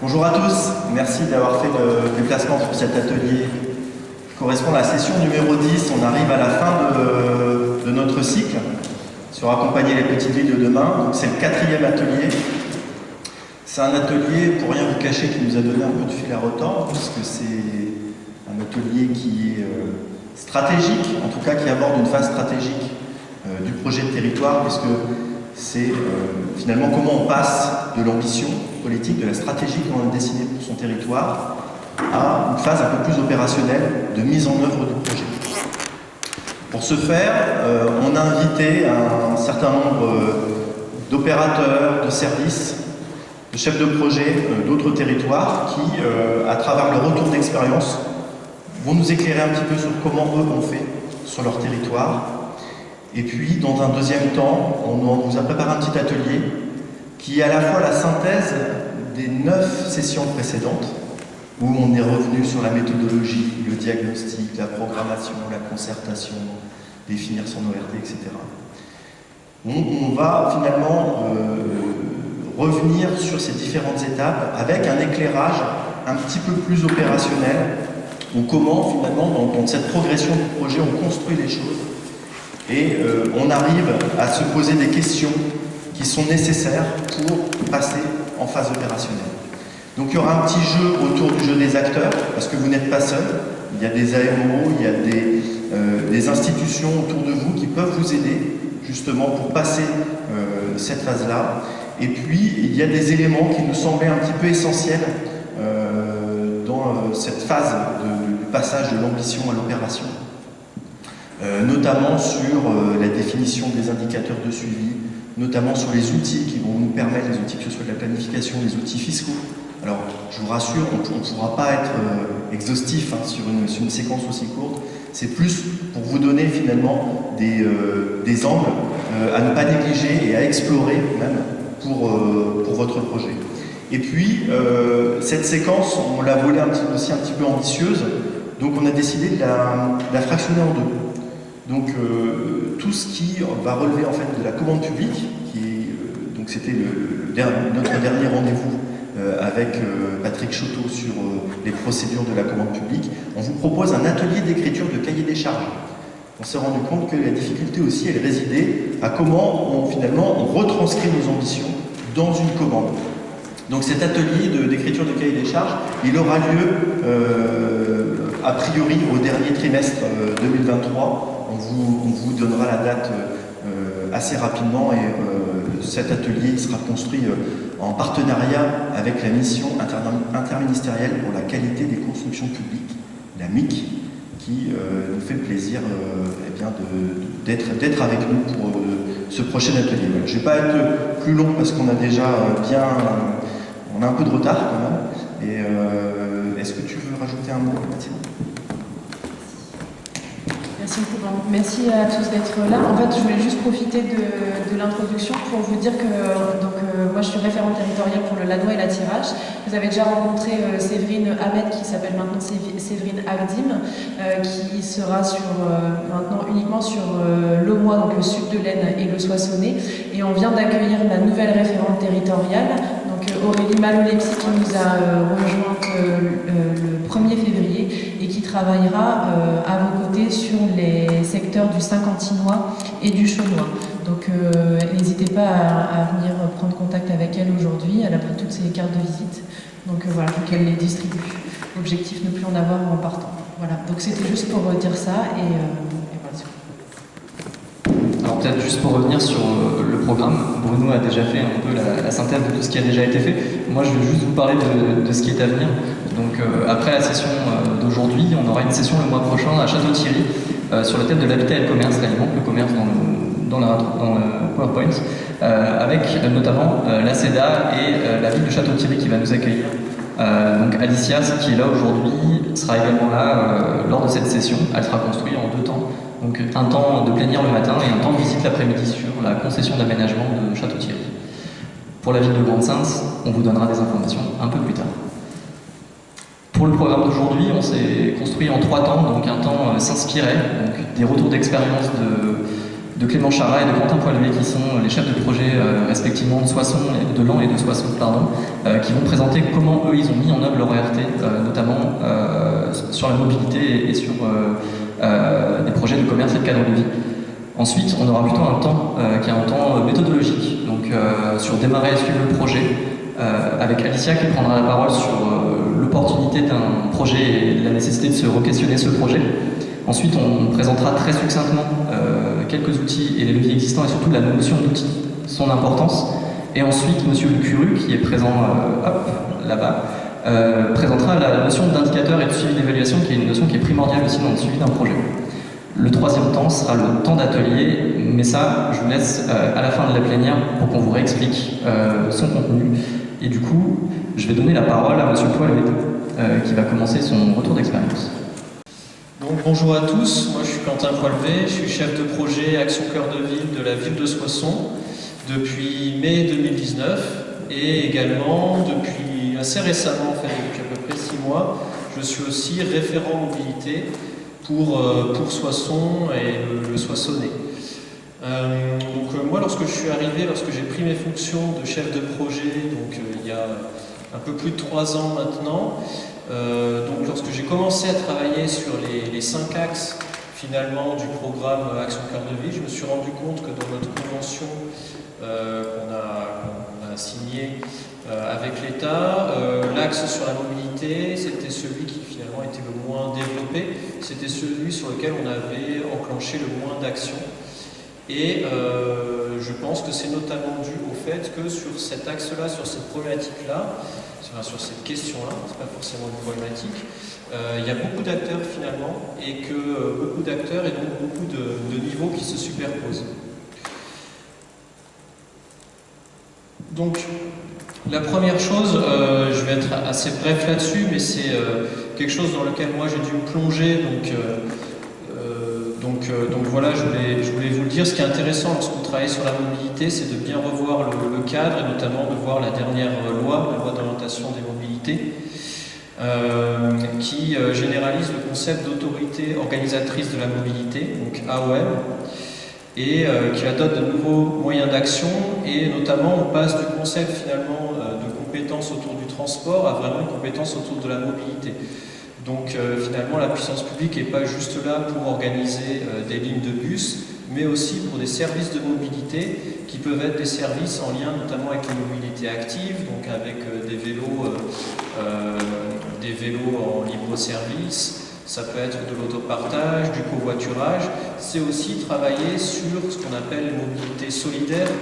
Bonjour à tous, merci d'avoir fait le déplacement sur cet atelier qui correspond à la session numéro 10. On arrive à la fin de notre cycle sur accompagner les petites villes de demain. C'est le 4e atelier. C'est un atelier, pour rien vous cacher, qui nous a donné un peu de fil à retordre, puisque c'est un atelier qui est stratégique, en tout cas qui aborde une phase stratégique du projet de territoire, puisque c'est finalement comment on passe de l'ambition politique, de la stratégie qu'on a dessinée pour son territoire, à une phase un peu plus opérationnelle de mise en œuvre du projet. Pour ce faire, on a invité un certain nombre d'opérateurs, de services, de chefs de projet d'autres territoires qui, à travers le retour d'expérience, vont nous éclairer un petit peu sur comment eux ont fait sur leur territoire. Et puis, dans un deuxième temps, on vous a préparé un petit atelier qui est à la fois la synthèse des 9 sessions précédentes, où on est revenu sur la méthodologie, le diagnostic, la programmation, la concertation, définir son ORT, etc. On va finalement revenir sur ces différentes étapes avec un éclairage un petit peu plus opérationnel, ou comment finalement, dans cette progression du projet, on construit les choses et on arrive à se poser des questions qui sont nécessaires pour passer en phase opérationnelle. Donc il y aura un petit jeu autour du jeu des acteurs, parce que vous n'êtes pas seul. Il y a des AMO, il y a des institutions autour de vous qui peuvent vous aider justement pour passer cette phase-là. Et puis il y a des éléments qui nous semblaient un petit peu essentiels dans cette phase du passage de l'ambition à l'opération. Notamment sur la définition des indicateurs de suivi, notamment sur les outils qui vont nous permettre, les outils que ce soit de la planification, les outils fiscaux. Alors, je vous rassure, on ne pourra pas être exhaustif sur une séquence aussi courte. C'est plus pour vous donner finalement des angles à ne pas négliger et à explorer même pour votre projet. Et puis, cette séquence, on l'a volée aussi un petit peu ambitieuse, donc on a décidé de la fractionner en deux. Donc tout ce qui va relever en fait de la commande publique, donc c'était notre dernier rendez-vous avec Patrick Choteau sur les procédures de la commande publique, on vous propose un atelier d'écriture de cahier des charges. On s'est rendu compte que la difficulté aussi, elle résidait à comment finalement on retranscrit nos ambitions dans une commande. Donc cet atelier d'écriture de cahier des charges, il aura lieu a priori au dernier trimestre 2023. On vous donnera la date assez rapidement et cet atelier sera construit en partenariat avec la mission interministérielle pour la qualité des constructions publiques, la MIC, qui nous fait le plaisir d'être avec nous pour ce prochain atelier. Voilà. Je ne vais pas être plus long parce qu'on a déjà on a un peu de retard quand même. Et est-ce que tu veux rajouter un mot, Mathilde ? Merci beaucoup. Merci à tous d'être là. En fait, je voulais juste profiter de l'introduction pour vous dire que moi, je suis référente territoriale pour le Lannoy et la Thiérache. Vous avez déjà rencontré Séverine Ahmed, qui s'appelle maintenant Séverine Agdim, qui sera maintenant uniquement sur l'Aumois, donc le sud de l'Aisne et le Soissonnais. Et on vient d'accueillir ma nouvelle référente territoriale, donc Aurélie Malolepsi, qui nous a rejointe le 1er février et qui travaillera à vos côtés sur les secteurs du Saint-Quentinois et du Chaunois. Donc n'hésitez pas à venir prendre contact avec elle aujourd'hui. Elle a pris toutes ses cartes de visite. Donc voilà, il faut qu'elle les distribue. L'objectif, ne plus en avoir en partant. Voilà, donc c'était juste pour dire ça et voilà. Alors peut-être juste pour revenir sur le programme, Bruno a déjà fait un peu la synthèse de tout ce qui a déjà été fait. Moi je vais juste vous parler de ce qui est à venir. Donc après la session d'aujourd'hui, on aura une session le mois prochain à Château-Thierry sur le thème de l'habitat et le commerce. Là il manque le commerce dans le PowerPoint, avec notamment la CEDA et la ville de Château-Thierry qui va nous accueillir. Donc Alicia, qui est là aujourd'hui, sera également là lors de cette session. Elle sera construite en 2 temps. Donc un temps de plénière le matin et un temps de visite l'après-midi sur la concession d'aménagement de Château-Thierry. Pour la ville de Grande-Synthe, on vous donnera des informations un peu plus tard. Pour le programme d'aujourd'hui, on s'est construit en 3 temps. Donc un temps s'inspirait, donc des retours d'expérience de Clément Charat et de Quentin Poilvé, qui sont les chefs de projet respectivement de Soissons, de Laon et de Soissons, qui vont présenter comment eux ils ont mis en œuvre leur ERT, notamment sur la mobilité et sur des projets de commerce et de cadre de vie. Ensuite, on aura plutôt un temps qui est un temps méthodologique, donc sur démarrer et suivre le projet, avec Alicia qui prendra la parole sur l'opportunité d'un projet et la nécessité de se re-questionner ce projet. Ensuite, on présentera très succinctement quelques outils et les leviers existants et surtout la notion d'outil, son importance. Et ensuite, Monsieur Curu, qui est présent là-bas, présentera la notion d'indicateur et de suivi d'évaluation, qui est une notion qui est primordiale aussi dans le suivi d'un projet. Le troisième temps sera le temps d'atelier, mais ça, je vous laisse à la fin de la plénière pour qu'on vous réexplique son contenu. Et du coup, je vais donner la parole à Monsieur Poilvé, qui va commencer son retour d'expérience. Donc bonjour à tous, moi je suis Quentin Poilvé, je suis chef de projet Action Cœur de Ville de la ville de Soissons depuis mai 2019 et également depuis assez récemment, en fait depuis à peu près 6 mois, je suis aussi référent mobilité pour Soissons et le Soissonnais. Moi lorsque je suis arrivé, lorsque j'ai pris mes fonctions de chef de projet, donc il y a un peu plus de 3 ans maintenant, donc lorsque j'ai commencé à travailler sur les 5 axes finalement du programme Action Cœur de Ville, je me suis rendu compte que dans notre convention qu'on a signée avec l'État, l'axe sur la mobilité, c'était celui qui finalement était le moins développé, c'était celui sur lequel on avait enclenché le moins d'actions. Et je pense que c'est notamment dû au fait que sur cet axe-là, sur cette problématique-là, sur cette question-là, c'est pas forcément une problématique, il y a beaucoup d'acteurs finalement, et que beaucoup d'acteurs et donc beaucoup de niveaux qui se superposent. Donc, la première chose, je vais être assez bref là-dessus, mais c'est quelque chose dans lequel moi j'ai dû me plonger, donc voilà, je voulais vous le dire. Ce qui est intéressant lorsqu'on travaille sur la mobilité, c'est de bien revoir le cadre, et notamment de voir la dernière loi, la loi d'orientation des mobilités, qui généralise le concept d'autorité organisatrice de la mobilité, donc AOM, et qui la dote de nouveaux moyens d'action, et notamment on passe du concept finalement de compétences autour du transport à vraiment une compétence autour de la mobilité. Donc finalement la puissance publique n'est pas juste là pour organiser des lignes de bus, mais aussi pour des services de mobilité qui peuvent être des services en lien notamment avec les mobilités actives, donc avec des vélos en libre-service. Ça peut être de l'autopartage, du covoiturage. C'est aussi travailler sur ce qu'on appelle les mobilités solidaires.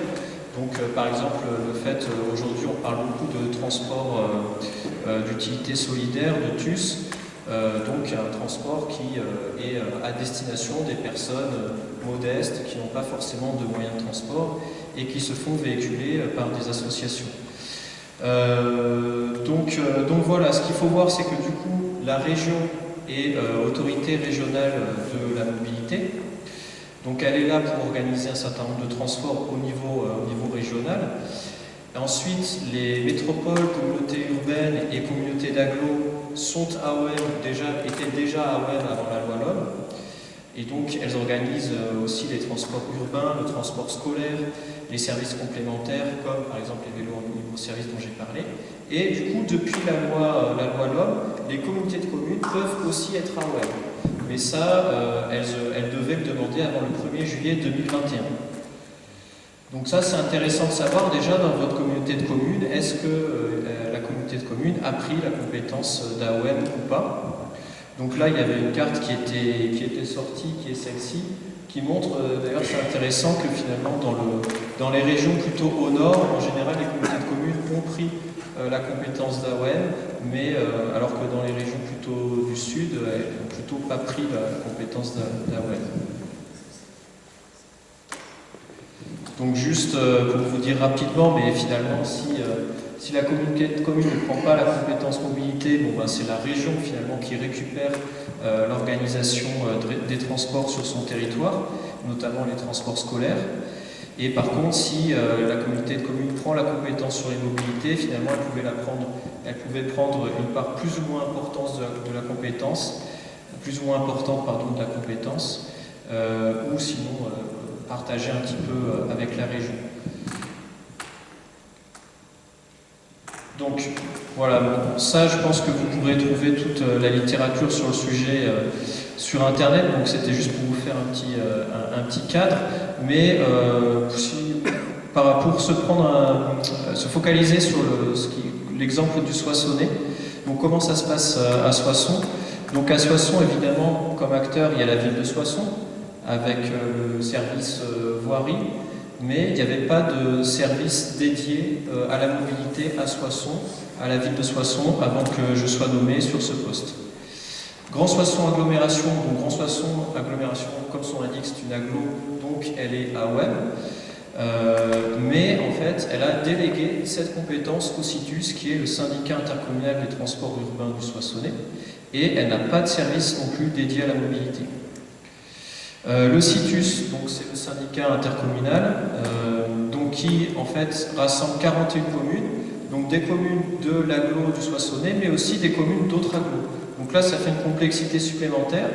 Donc par exemple, le fait, aujourd'hui on parle beaucoup de transport d'utilité solidaire, de TUS, donc un transport qui est à destination des personnes modestes qui n'ont pas forcément de moyens de transport et qui se font véhiculer par des associations. Donc voilà, ce qu'il faut voir, c'est que du coup la région et autorité régionale de la mobilité. Donc elle est là pour organiser un certain nombre de transports au niveau régional. Et ensuite, les métropoles, communautés urbaines et communautés d'agglo sont AOM, étaient déjà AOM avant la loi LOM. Et donc elles organisent aussi les transports urbains, le transport scolaire, les services complémentaires comme par exemple les vélos en libre-service dont j'ai parlé. Et du coup, depuis la loi LOM, les communautés de communes peuvent aussi être AOM. Mais ça, elles devaient le demander avant le 1er juillet 2021. Donc ça, c'est intéressant de savoir déjà dans votre communauté de communes, est-ce que la communauté de communes a pris la compétence d'AOM ou pas. Donc là, il y avait une carte qui était sortie, qui est celle-ci, qui montre, d'ailleurs c'est intéressant que finalement dans les régions plutôt au nord, en général les communautés de communes ont pris la compétence d'AOM, mais alors que dans les régions plutôt du sud, elles n'ont plutôt pas pris la compétence d'AOM. Donc juste pour vous dire rapidement, mais finalement si la communauté de communes ne prend pas la compétence mobilité, c'est la région finalement qui récupère l'organisation des transports sur son territoire, notamment les transports scolaires. Et par contre, si la communauté de communes prend la compétence sur les mobilités, finalement elle pouvait prendre une part plus ou moins importante de la compétence, ou sinon partager un petit peu avec la région. Donc voilà, bon, ça je pense que vous pourrez trouver toute la littérature sur le sujet sur internet, donc c'était juste pour vous faire un petit cadre, mais pour se focaliser sur l'exemple du Soissonnais. Donc comment ça se passe à Soissons? Donc à Soissons, évidemment, comme acteur, il y a la ville de Soissons, avec le service voirie, mais il n'y avait pas de service dédié à la mobilité à Soissons, à la ville de Soissons, avant que je sois nommé sur ce poste. Grand Soissons Agglomération, donc Grand Soissons Agglomération, comme son l'indique, c'est une agglo, donc elle est à AOM. Mais en fait, elle a délégué cette compétence au CITUS, qui est le syndicat intercommunal des transports urbains du Soissonnais, et elle n'a pas de service non plus dédié à la mobilité. Le CITUS, donc c'est le syndicat intercommunal, donc qui en fait rassemble 41 communes, donc des communes de l'agglo du Soissonnais, mais aussi des communes d'autres agglos. Donc là, ça fait une complexité supplémentaire,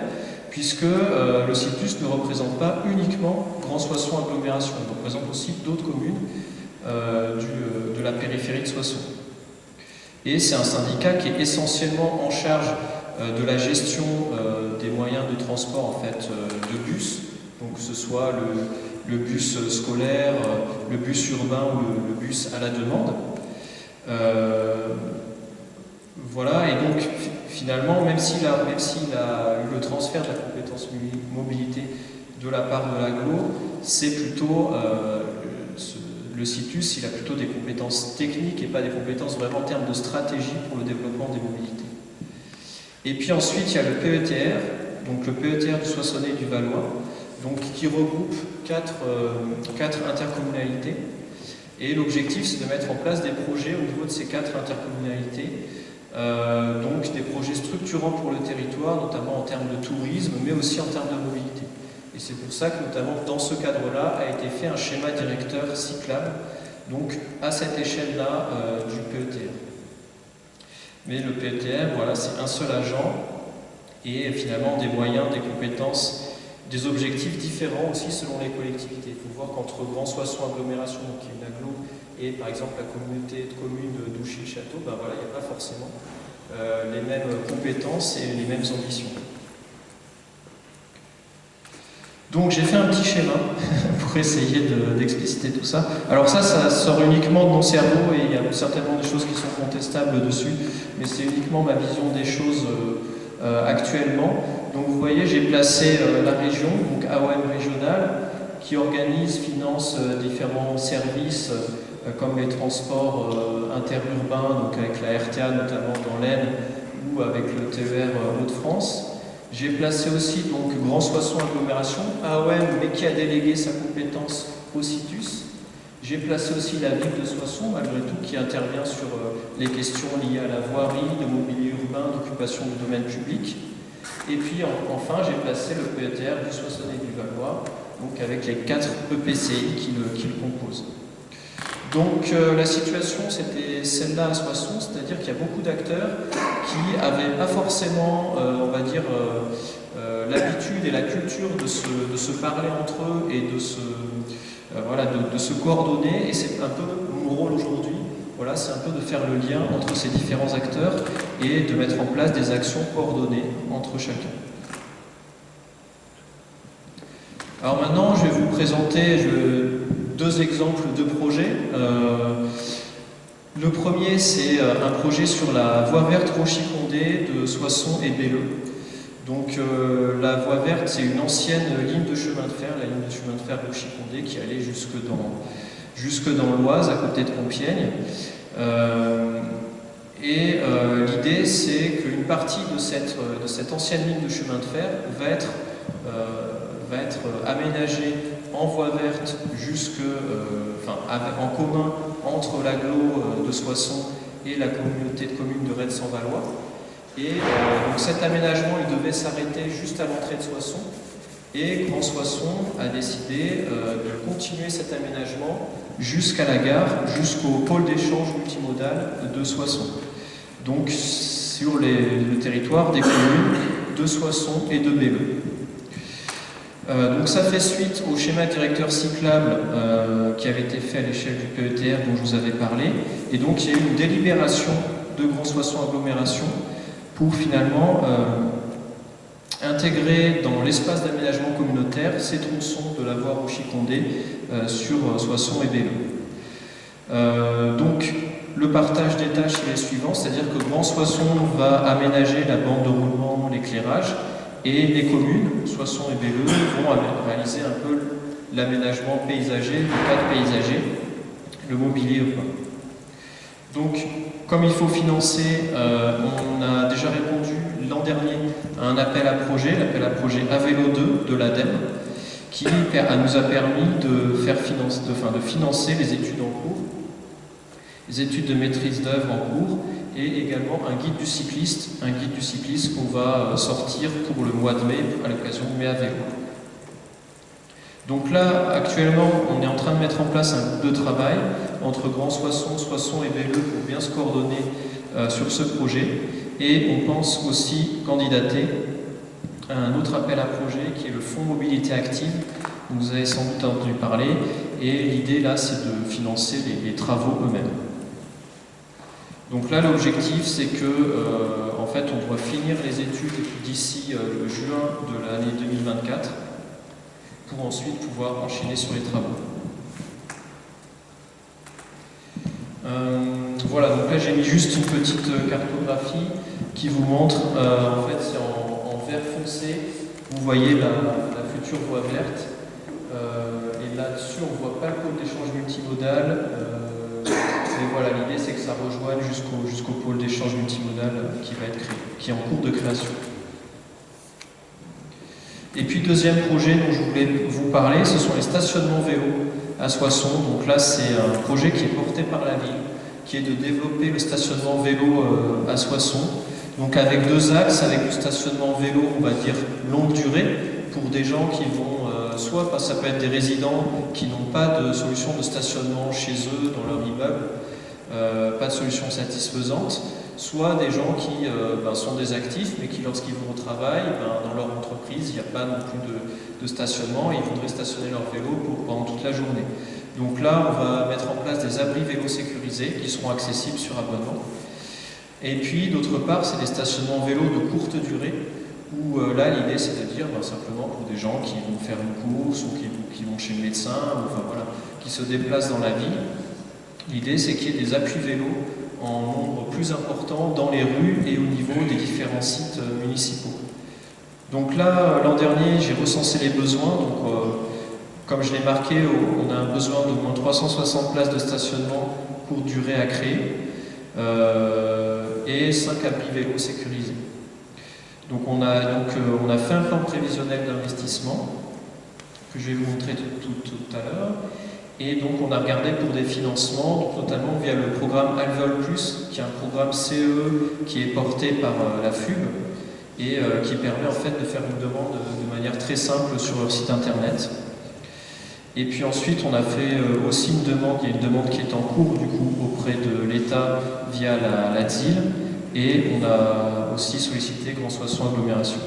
puisque le CITUS ne représente pas uniquement Grand Soissons Agglomération, il représente aussi d'autres communes de la périphérie de Soissons. Et c'est un syndicat qui est essentiellement en charge de la gestion des moyens de transport en fait, de bus, donc que ce soit le bus scolaire, le bus urbain ou le bus à la demande. Voilà, et donc finalement, même s'il a eu le transfert de la compétence mobilité de la part de l'agglo, c'est plutôt le CITUS, il a plutôt des compétences techniques et pas des compétences vraiment en termes de stratégie pour le développement des mobilités. Et puis ensuite, il y a le PETR, donc le PETR du Soissonnais et du Valois, donc qui regroupe quatre intercommunalités. Et l'objectif, c'est de mettre en place des projets au niveau de ces 4 intercommunalités, donc des projets structurants pour le territoire, notamment en termes de tourisme, mais aussi en termes de mobilité. Et c'est pour ça que, notamment dans ce cadre-là, a été fait un schéma directeur cyclable, donc à cette échelle-là du PETR. Mais le PETR, voilà, c'est un seul agent, et finalement des moyens, des compétences, des objectifs différents aussi selon les collectivités. Il faut voir qu'entre Grand Soissons Agglomération, donc qui est une agglo, et par exemple la communauté de communes d'Ouchy-le-Château, ben voilà, il n'y a pas forcément les mêmes compétences et les mêmes ambitions. Donc j'ai fait un petit schéma pour essayer d'expliciter tout ça. Alors ça sort uniquement de mon cerveau et il y a certainement des choses qui sont contestables dessus, mais c'est uniquement ma vision des choses actuellement. Donc vous voyez, j'ai placé la région, donc AOM régionale, qui organise, finance différents services comme les transports interurbains, donc avec la RTA notamment dans l'Aisne ou avec le TER Hauts-de-France. J'ai placé aussi donc Grand Soissons Agglomération, AOM, mais qui a délégué sa compétence au CITUS. J'ai placé aussi la ville de Soissons, malgré tout, qui intervient sur les questions liées à la voirie, de mobilier urbain, d'occupation du domaine public. Et puis enfin, j'ai placé le PETR du Soissonnais et du Valois, donc avec les 4 EPCI qui le composent. Donc la situation, c'était celle-là à Soissons, c'est-à-dire qu'il y a beaucoup d'acteurs qui n'avaient pas forcément, on va dire, l'habitude et la culture de se parler entre eux et de se coordonner. Et c'est un peu mon rôle aujourd'hui, voilà, c'est un peu de faire le lien entre ces différents acteurs et de mettre en place des actions coordonnées entre chacun. Alors maintenant, je vais vous présenter 2 exemples de projets. Le premier, c'est un projet sur la voie verte Rochy-Condé de Soissons et Belleux. Donc la voie verte, c'est une ancienne ligne de chemin de fer, la ligne de chemin de fer Rochy-Condé qui allait jusque dans l'Oise, à côté de Compiègne. L'idée, c'est qu'une partie de cette ancienne ligne de chemin de fer va être aménagée en voie verte en commun entre l'agglo de Soissons et la communauté de communes de Rennes-sans-Valois. Et donc cet aménagement, il devait s'arrêter juste à l'entrée de Soissons. Et Grand Soissons a décidé de continuer cet aménagement jusqu'à la gare, jusqu'au pôle d'échange multimodal de Soissons. Donc sur le territoire des communes de Soissons et de Belleux. Donc ça fait suite au schéma directeur cyclable qui avait été fait à l'échelle du PETR dont je vous avais parlé. Et donc il y a eu une délibération de Grand Soissons Agglomération pour finalement intégrer dans l'espace d'aménagement communautaire ces tronçons de la voie Rouchy-Condé sur Soissons et Belleux. Donc le partage des tâches est le suivant, c'est-à-dire que Grand Soissons va aménager la bande de roulement, l'éclairage, et les communes, Soissons et Belleux, vont réaliser un peu l'aménagement paysager, le cadre paysager, le mobilier urbain. Donc, comme il faut financer, on a déjà répondu l'an dernier à un appel à projet, l'appel à projet Avélo 2 de l'ADEME, qui nous a permis de financer les études en cours, les études de maîtrise d'œuvre en cours, et également un guide du cycliste qu'on va sortir pour le mois de mai, à l'occasion de Mai à vélo. Donc là, actuellement, on est en train de mettre en place un groupe de travail entre Grand Soissons, Soissons et Belleux pour bien se coordonner sur ce projet. Et on pense aussi candidater à un autre appel à projet qui est le Fonds Mobilité Active, dont vous avez sans doute entendu parler. Et l'idée là, c'est de financer les travaux eux-mêmes. Donc là, l'objectif, c'est que, en fait, on doit finir les études d'ici juin de l'année 2024 pour ensuite pouvoir enchaîner sur les travaux. Voilà, donc là, j'ai mis juste une petite cartographie qui vous montre, en fait, c'est en vert foncé, vous voyez la future voie verte, et là-dessus, on ne voit pas le pôle d'échange multimodal. Mais voilà, l'idée c'est que ça rejoigne jusqu'au pôle d'échange multimodal qui va être créé, qui est en cours de création. Et puis deuxième projet dont je voulais vous parler, ce sont les stationnements vélo à Soissons. Donc là c'est un projet qui est porté par la ville, qui est de développer le stationnement vélo à Soissons. Donc avec deux axes, avec le stationnement vélo, on va dire longue durée, pour des gens qui vont, soit ça peut être des résidents qui n'ont pas de solution de stationnement chez eux, dans leur immeuble, pas de solution satisfaisante, soit des gens qui sont des actifs, mais qui lorsqu'ils vont au travail, dans leur entreprise, il n'y a pas non plus de stationnement, et ils voudraient stationner leur vélo pendant toute la journée. Donc là, on va mettre en place des abris vélos sécurisés qui seront accessibles sur abonnement. Et puis, d'autre part, c'est des stationnements vélos de courte durée, où là, l'idée, c'est de dire simplement pour des gens qui vont faire une course, ou qui vont chez le médecin, ou voilà, qui se déplacent dans la ville. L'idée, c'est qu'il y ait des appuis vélos en nombre plus important dans les rues et au niveau des différents sites municipaux. Donc là, l'an dernier, j'ai recensé les besoins. Donc, comme je l'ai marqué, on a un besoin d'au moins 360 places de stationnement courte durée à créer et 5 abris vélos sécurisés. Donc on a fait un plan prévisionnel d'investissement que je vais vous montrer tout à l'heure. Et donc on a regardé pour des financements, donc notamment via le programme Alvéole Plus, qui est un programme CE qui est porté par la FUB et qui permet en fait de faire une demande de manière très simple sur leur site internet. Et puis ensuite on a fait aussi une demande, il y a une demande qui est en cours du coup auprès de l'État via la DSIL, et on a aussi sollicité Grand Soissons Agglomération.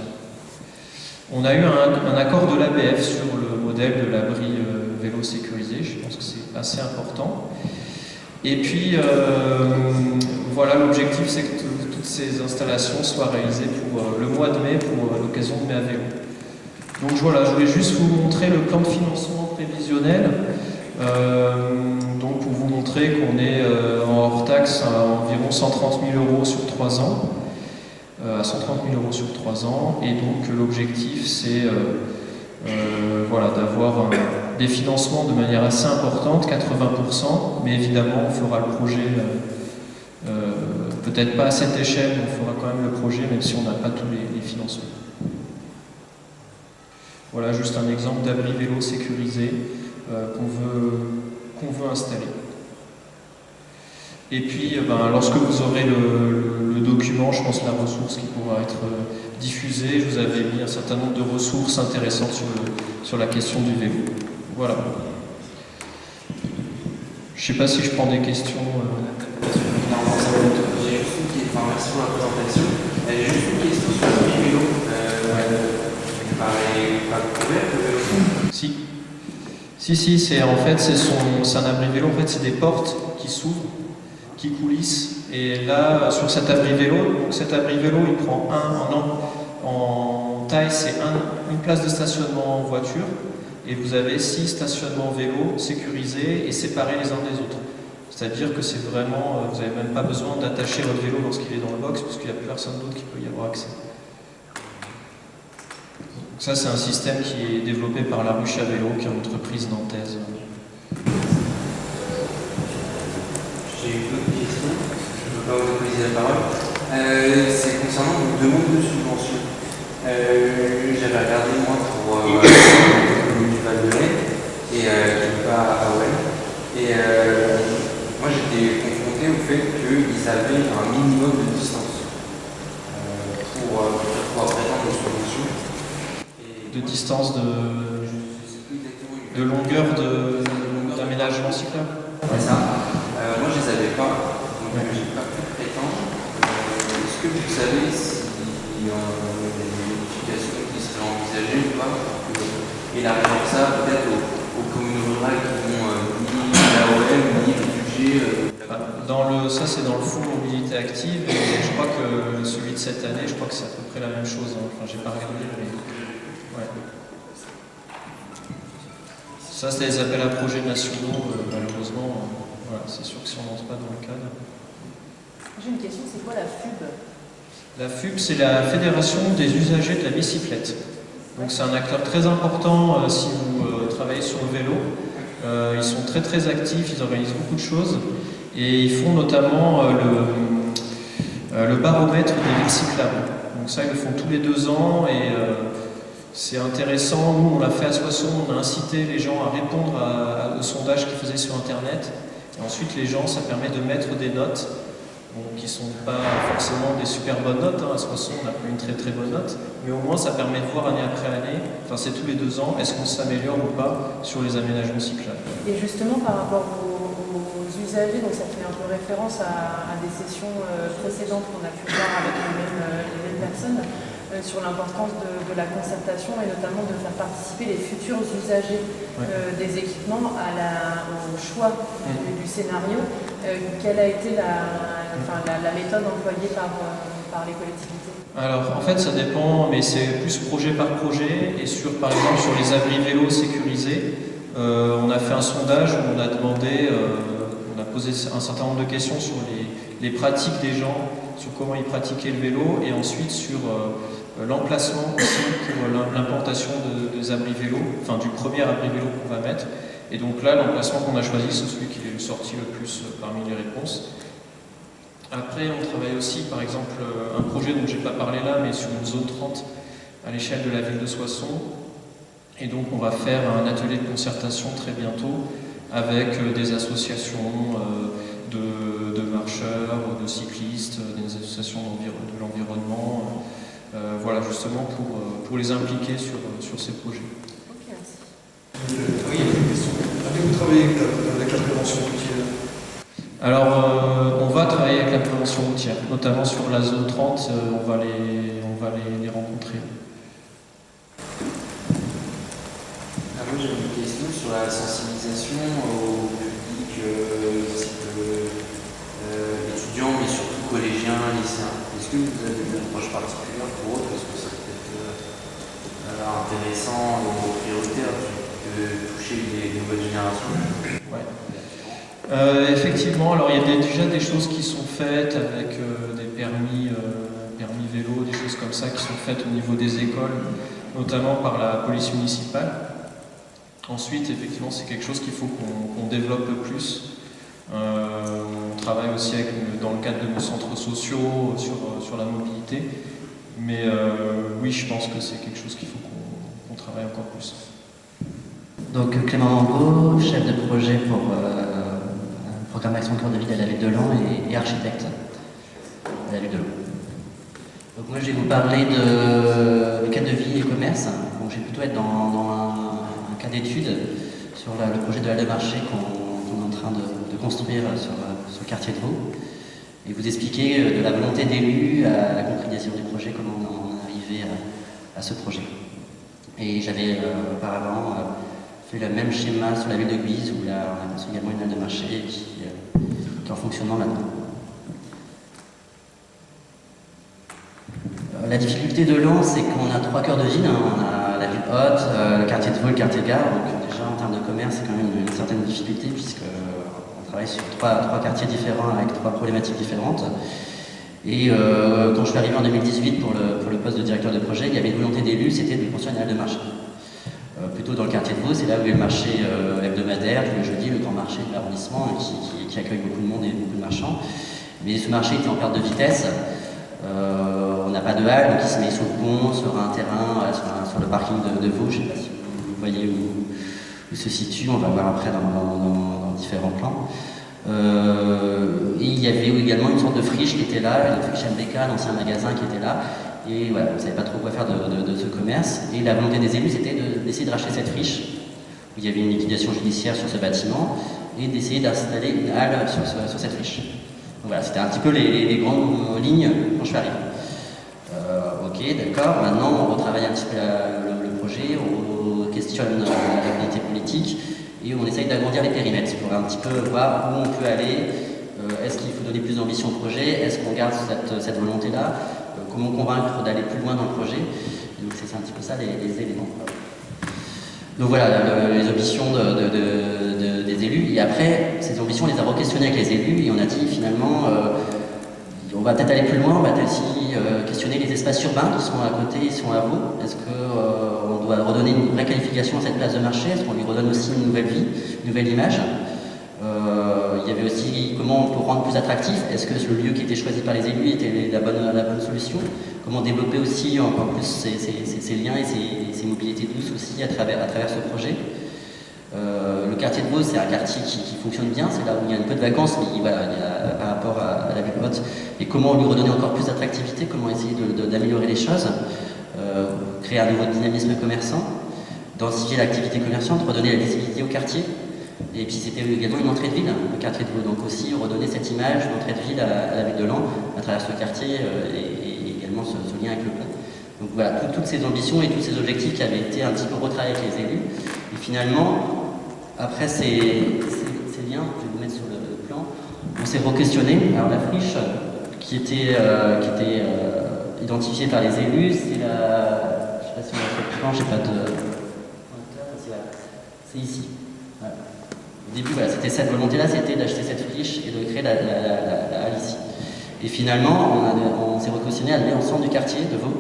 On a eu un accord de l'ABF sur le modèle de l'abri vélo sécurisé, je pense que c'est assez important. Et puis voilà, l'objectif c'est que toutes ces installations soient réalisées pour le mois de mai, pour l'occasion de Mai à vélo. Donc voilà, je voulais juste vous montrer le plan de financement prévisionnel, donc pour vous montrer qu'on est en hors taxe à environ 130 000 € sur 3 ans. À 130 000 € sur 3 ans, et donc l'objectif c'est voilà, d'avoir des financements de manière assez importante, 80%, mais évidemment on fera le projet, peut-être pas à cette échelle, mais on fera quand même le projet, même si on n'a pas tous les financements. Voilà juste un exemple d'abri vélo sécurisé qu'on veut installer. Et puis, lorsque vous aurez le document, je pense la ressource qui pourra être diffusée, je vous avais mis un certain nombre de ressources intéressantes sur la question du vélo. Voilà. Je ne sais pas si je prends des questions. Merci pour la présentation. J'ai juste une question sur le vélo. Il paraît pas couvert, le vélo Si, c'est en fait c'est un abri vélo. En fait, c'est des portes qui s'ouvrent, qui coulissent. Et là, sur cet abri vélo, il prend en taille, c'est une place de stationnement en voiture. Et vous avez 6 stationnements vélo sécurisés et séparés les uns des autres. C'est-à-dire que c'est vraiment, vous n'avez même pas besoin d'attacher votre vélo lorsqu'il est dans le box, parce qu'il n'y a plus personne d'autre qui peut y avoir accès. Donc ça, c'est un système qui est développé par La Ruche à Vélo, qui est une entreprise nantaise. J'ai une autre question, je ne peux pas vous autoriser la parole. C'est concernant vos demandes de subvention. J'avais regardé moi pour du Val-de-Lay et qui n'est pas à Well. Et moi j'étais confronté au fait qu'ils avaient un minimum de distance pour pouvoir prétendre aux subventions. De distance, de longueur d'aménagement cyclable. C'est ça. Moi je les avais pas, donc j'ai pas pu prétendre. Est-ce que vous savez s'il y a des modifications qui seraient envisagées ou pas pour élargir ça peut-être aux communes rurales qui vont ni l'AOM ni le budget Ça c'est dans le fonds mobilité active et je crois que celui de cette année, je crois que c'est à peu près la même chose. Enfin, j'ai pas regardé, mais ouais. Ça c'est des appels à projets nationaux, malheureusement. Voilà, c'est sûr que si on n'entre pas dans le cadre. J'ai une question, c'est quoi la FUB? La FUB, c'est la Fédération des usagers de la bicyclette. Donc c'est un acteur très important si vous travaillez sur le vélo. Ils sont très très actifs, ils organisent beaucoup de choses et ils font notamment le baromètre des villes cyclables. Donc ça, ils le font tous les 2 ans et c'est intéressant. Nous, on l'a fait à Soissons, on a incité les gens à répondre au sondage qu'ils faisaient sur Internet. Et ensuite, les gens, ça permet de mettre des notes. Qui ne sont pas forcément des super bonnes notes. À Soissons, on a pris une très très bonne note, mais au moins ça permet de voir année après année, enfin c'est tous les 2 ans, est-ce qu'on s'améliore ou pas sur les aménagements cyclables. Et justement par rapport aux usagers, donc ça fait un peu référence à des sessions précédentes qu'on a pu voir avec les mêmes personnes, sur l'importance de la concertation et notamment de faire participer les futurs usagers des équipements au choix du scénario. Quelle a été la méthode employée par les collectivités? Alors en fait ça dépend, mais c'est plus projet par projet et par exemple sur les abris vélos sécurisés, on a fait un sondage où on a demandé, on a posé un certain nombre de questions sur les pratiques des gens, sur comment ils pratiquaient le vélo et ensuite sur l'emplacement aussi pour l'implantation des abris vélos, enfin du premier abri vélo qu'on va mettre. Et donc là, l'emplacement qu'on a choisi, c'est celui qui est sorti le plus parmi les réponses. Après, on travaille aussi, par exemple, un projet dont je n'ai pas parlé là, mais sur une zone 30 à l'échelle de la ville de Soissons. Et donc, on va faire un atelier de concertation très bientôt avec des associations de marcheurs, de cyclistes, des associations de l'environnement, voilà, justement pour les impliquer sur ces projets. Ok, merci. Oui, il y a une question. Avez-vous travaillé avec la prévention routière? Alors, on va travailler avec la prévention routière, notamment sur la zone 30, on va les rencontrer. Moi j'ai une question sur la sensibilisation au public étudiants, mais surtout collégiens, lycéens. Est-ce que vous avez une approche particulière pour eux? Parce que c'est peut-être intéressant ou prioritaire de toucher les nouvelles générations. Ouais. Effectivement, alors il y a déjà des choses qui sont faites avec des permis vélo, des choses comme ça qui sont faites au niveau des écoles, notamment par la police municipale. Ensuite, effectivement, c'est quelque chose qu'il faut qu'on développe plus. On travaille aussi dans le cadre de nos centres sociaux sur la mobilité. Mais oui, je pense que c'est quelque chose qu'il faut qu'on travaille encore plus. Donc Clément Mango, chef de projet pour un programme Action Cœur de Ville à la Ville de Laon et architecte à la Ville de Laon. Donc moi je vais vous parler du cadre de vie et commerce. Donc je vais plutôt être dans un cas d'étude sur le projet de la halle de marché qu'on est en train de construire sur le quartier de Vaud et vous expliquer de la volonté d'élus à la concrétisation du projet, comment on est arrivé à ce projet. Et j'avais auparavant fait le même schéma sur la ville de Guise, où là on a construit également une halle de marché qui est en fonctionnement maintenant. La difficulté de Laon, c'est qu'on a 3 cœurs de ville. On a la ville haute, le quartier de Vaux, le quartier gare. Donc déjà en termes de commerce, c'est quand même une certaine difficulté puisqu'on travaille sur trois quartiers différents avec 3 problématiques différentes. Et quand je suis arrivé en 2018 pour le poste de directeur de projet, il y avait une volonté d'élu, c'était de construire une halle de marché. Plutôt dans le quartier de Vaux, c'est là où il y a le marché hebdomadaire, tous les jeudis, le grand marché de l'arrondissement qui accueille beaucoup de monde et beaucoup de marchands. Mais ce marché était en perte de vitesse. On n'a pas de halle, donc il se met sous le pont, sur un terrain, sur le parking de Vaux. Je ne sais pas si vous voyez où se situe, on va voir après dans différents plans. Et il y avait également une sorte de friche qui était là, une friche MBK, l'ancien magasin qui était là. Et voilà, on ne savait pas trop quoi faire de ce commerce. Et la volonté des élus, c'était d'essayer de racheter cette friche, où il y avait une liquidation judiciaire sur ce bâtiment, et d'essayer d'installer une halle sur cette friche. Donc voilà, c'était un petit peu les grandes lignes quand je suis arrivé. Ok, d'accord, maintenant on retravaille un petit peu le projet, on questionne la volonté politique, et on essaye d'agrandir les périmètres pour un petit peu voir où on peut aller. Est-ce qu'il faut donner plus d'ambition au projet? Est-ce qu'on garde cette volonté-là? Comment convaincre d'aller plus loin dans le projet? Donc c'est un petit peu ça les éléments. Donc voilà, les ambitions des élus. Et après, ces ambitions, on les a re-questionnées avec les élus et on a dit finalement, on va peut-être aller plus loin, on va peut-être aussi questionner les espaces urbains qui sont à côté, qui sont à Vaux. Est-ce qu'on doit redonner une vraie qualification à cette place de marché? Est-ce qu'on lui redonne aussi une nouvelle vie, une nouvelle image? Il y avait aussi comment on peut rendre plus attractif. Est-ce que le lieu qui était choisi par les élus était la bonne solution? Comment développer aussi encore plus ces liens et ces mobilités douces aussi à travers ce projet? Le quartier de Vaux, c'est un quartier qui fonctionne bien, c'est là où il y a un peu de vacances, mais voilà, par rapport à la ville haute. Et comment lui redonner encore plus d'attractivité? Comment essayer d'améliorer les choses? Créer un nouveau dynamisme commerçant, densifier l'activité commerçante, redonner la visibilité au quartier. Et puis c'était également une entrée de ville, le quartier de Vaux, donc aussi redonner cette image d'entrée de ville à la ville de Laon à travers ce quartier et également ce lien avec le pont. Donc voilà, toutes ces ambitions et tous ces objectifs qui avaient été un petit peu retravaillés avec les élus. Et finalement, après ces liens, je vais vous mettre sur le plan, on s'est re-questionné. Alors la friche qui était identifiée par les élus, c'est la... Je ne sais pas si on a fait le plan, je n'ai pas de... C'est ici. Voilà. Au début, voilà, c'était cette volonté-là, c'était d'acheter cette friche et de créer la halle ici. Et finalement, on s'est recautionné à l'ensemble du quartier de Vaux,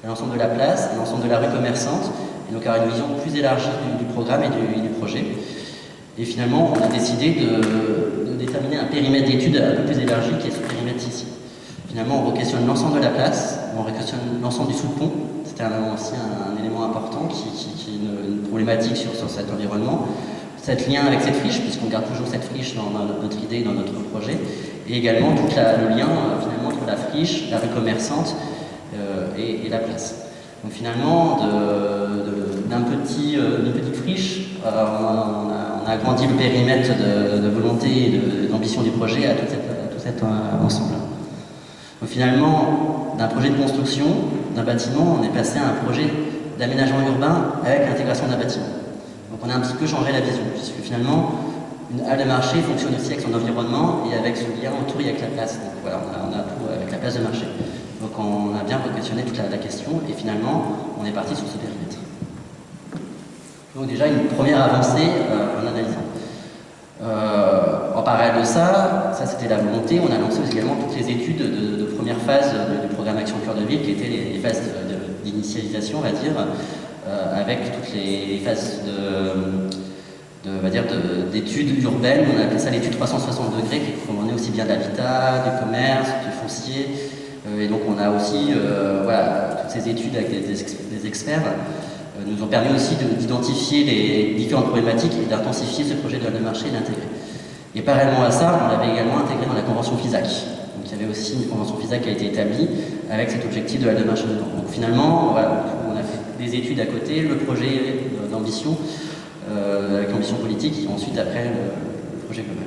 à l'ensemble de la place, à l'ensemble de la rue commerçante, et donc avoir une vision plus élargie du programme et du projet. Et finalement, on a décidé de déterminer un périmètre d'études un peu plus élargi qui est ce périmètre ici. Finalement, on re-questionne l'ensemble de la place, on re-questionne l'ensemble du sous-pont. C'était aussi un élément important qui est une problématique sur cet environnement. Cet lien avec cette friche, puisqu'on garde toujours cette friche dans notre idée, dans notre projet, et également tout le lien finalement entre la friche, la rue commerçante et la place. Donc finalement, d'une petite friche, on a agrandi le périmètre de volonté et d'ambition du projet à tout cet ensemble. Donc finalement, d'un projet de construction d'un bâtiment, on est passé à un projet d'aménagement urbain avec l'intégration d'un bâtiment. Donc on a un petit peu changé la vision, puisque finalement, une halle de marché fonctionne aussi avec son environnement et avec ce lien autour et avec la place. Donc voilà, on a tout avec la place de marché. Donc on a bien re-questionné toute la question et finalement, on est parti sur ce périmètre. Donc déjà, une première avancée en analysant. En parallèle de ça c'était la volonté, on a lancé également toutes les études de première phase du programme Action Cœur de Ville, qui étaient les phases d'initialisation, on va dire, avec toutes les phases d'études urbaines. On appelait ça l'étude 360 degrés, qui provenait aussi bien d'habitat, du commerce, du foncier. Et donc on a aussi toutes ces études avec des experts nous ont permis aussi d'identifier les différentes problématiques et d'intensifier ce projet de halle de marché et d'intégrer. Et parallèlement à ça, on l'avait également intégré dans la convention FISAC. Donc il y avait aussi une convention FISAC qui a été établie avec cet objectif de halle de marché dedans. Donc finalement, voilà, on a fait des études à côté, le projet d'ambition, avec l'ambition politique, et ensuite après le projet global.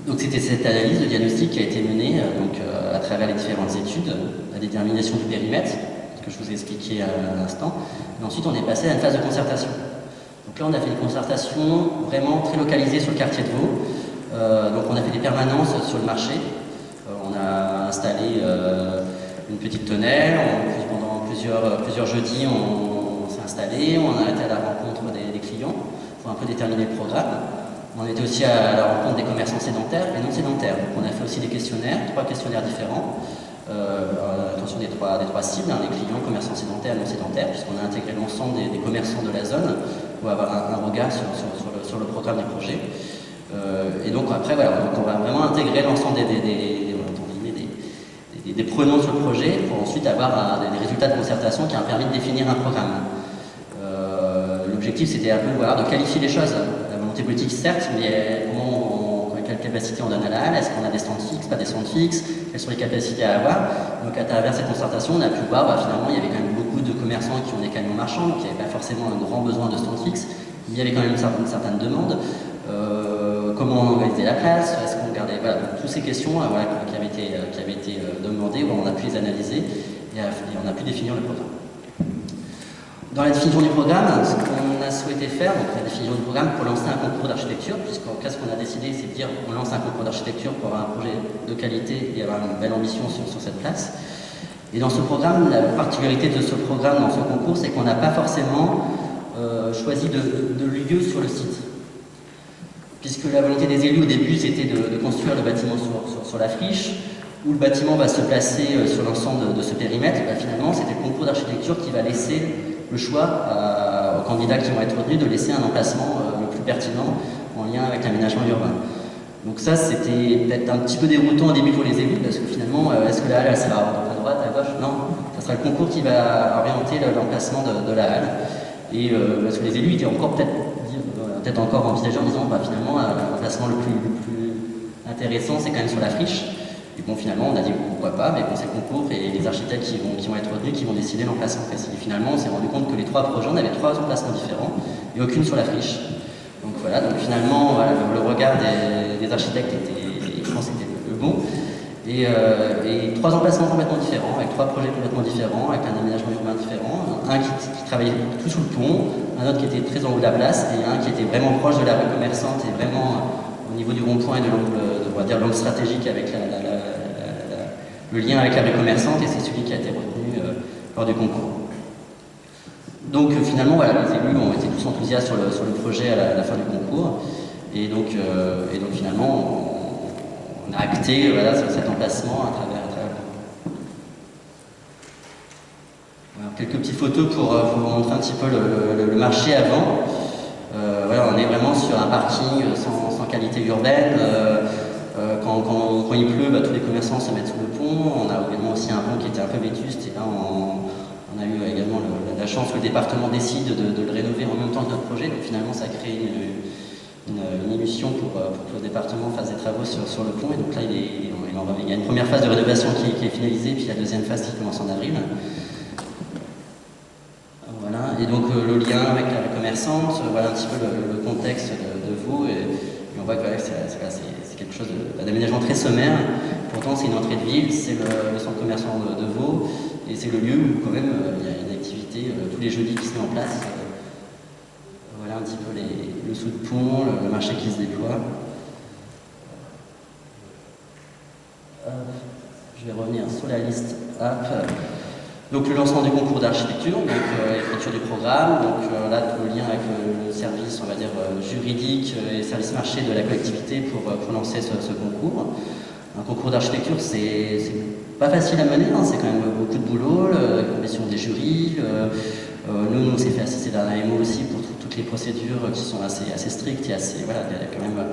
Donc c'était cette analyse de diagnostic qui a été menée à travers les différentes études, la détermination du périmètre, que je vous ai expliqué à l'instant. Et ensuite, on est passé à une phase de concertation. Donc là, on a fait une concertation vraiment très localisée sur le quartier de Vaud. Donc on a fait des permanences sur le marché. On a installé une petite tonnelle. Pendant plusieurs jeudis, on s'est installé. On a été à la rencontre des clients pour un peu déterminer le programme. On était aussi à la rencontre des commerçants sédentaires et non sédentaires. Donc on a fait aussi des questionnaires, 3 questionnaires différents. Attention des trois cibles, les clients, commerçants sédentaires et non sédentaires, puisqu'on a intégré l'ensemble des commerçants de la zone pour avoir un regard sur le programme du projet. Et donc après, voilà, donc on va vraiment intégrer l'ensemble des prenants sur le projet pour ensuite avoir des résultats de concertation qui ont permis de définir un programme. L'objectif, c'était un peu de qualifier les choses. La volonté politique, certes, mais quelle capacité on donne à la halle, est-ce qu'on a des stands fixes, pas des stands fixes, quelles sont les capacités à avoir. Donc à travers cette concertation, on a pu voir, finalement, il y avait quand même beaucoup de commerçants qui ont des camions marchands, donc il n'y avait pas forcément un grand besoin de stands fixes, mais il y avait quand même une certaine demande. Comment on organisait la place, est-ce qu'on gardait, donc, toutes ces questions qui avaient été demandées, on a pu les analyser et on a pu définir le programme. Dans la définition du programme, ce qu'on a souhaité faire, donc la définition du programme pour lancer un concours d'architecture, puisqu'en cas ce qu'on a décidé, c'est de dire on lance un concours d'architecture pour avoir un projet de qualité et avoir une belle ambition sur cette place. Et dans ce programme, la particularité de ce programme, dans ce concours, c'est qu'on n'a pas forcément choisi de lieu sur le site. Puisque la volonté des élus au début, c'était de construire le bâtiment sur la friche, où le bâtiment va se placer sur l'ensemble de ce périmètre. Finalement, c'était le concours d'architecture qui va laisser le choix aux candidats qui vont être retenus de laisser un emplacement le plus pertinent en lien avec l'aménagement urbain. Donc ça, c'était peut-être un petit peu déroutant au début pour les élus, parce que finalement, est-ce que la halle, elle sera à droite, à gauche? Non, ça sera le concours qui va orienter l'emplacement de la halle. Et parce que les élus étaient encore peut-être encore envisagés en disant, finalement, l'emplacement le plus intéressant, c'est quand même sur la friche. Et bon, finalement, on a dit pourquoi pas, mais bon, c'est le concours et les architectes qui vont être retenus qui vont décider l'emplacement précis. Et finalement, on s'est rendu compte que les 3 projets, on avait 3 emplacements différents et aucune sur la friche. Donc voilà, donc finalement, le regard des architectes je pense, était le bon. Et 3 emplacements complètement différents, avec 3 projets complètement différents, avec un aménagement urbain différent. Un qui travaillait tout sous le pont, un autre qui était très en haut de la place, et un qui était vraiment proche de la rue commerçante et vraiment au niveau du rond-point et de l'angle stratégique avec le lien avec la rue commerçante, et c'est celui qui a été retenu lors du concours. Donc finalement, les élus ont été tous enthousiastes sur le projet à la fin du concours, et donc finalement, on a acté cet emplacement à travers quelques petites photos pour vous montrer un petit peu le marché avant. On est vraiment sur un parking sans qualité urbaine. Quand il pleut, tous les commerçants se mettent sous le pont. On a également aussi un pont qui était un peu vétuste, et là on a eu également la chance que le département décide de le rénover en même temps que notre projet. Donc finalement, ça crée une émulsion pour que le département fasse des travaux sur le pont. Et donc là, il y a une première phase de rénovation qui est finalisée, puis la deuxième phase qui commence en avril. Voilà. Et donc le lien avec la rue commerçante, voilà un petit peu le contexte de Vaud. Et on voit que c'est quelque chose d'aménagement très sommaire. Pourtant, c'est une entrée de ville, c'est le centre commerçant de Vaud, et c'est le lieu où quand même il y a une activité tous les jeudis qui se met en place. Voilà un petit peu le sous de pont, le marché qui se déploie. Je vais revenir sur la liste. Donc le lancement du concours d'architecture, donc l'écriture du programme, donc là tout le lien avec le service, on va dire, juridique et service marché de la collectivité pour lancer ce concours. Un concours d'architecture, c'est pas facile à mener, c'est quand même beaucoup de boulot, la compétition des jurys. Nous, on s'est fait assister d'un AMO aussi pour toutes les procédures qui sont assez strictes et assez, il y a quand même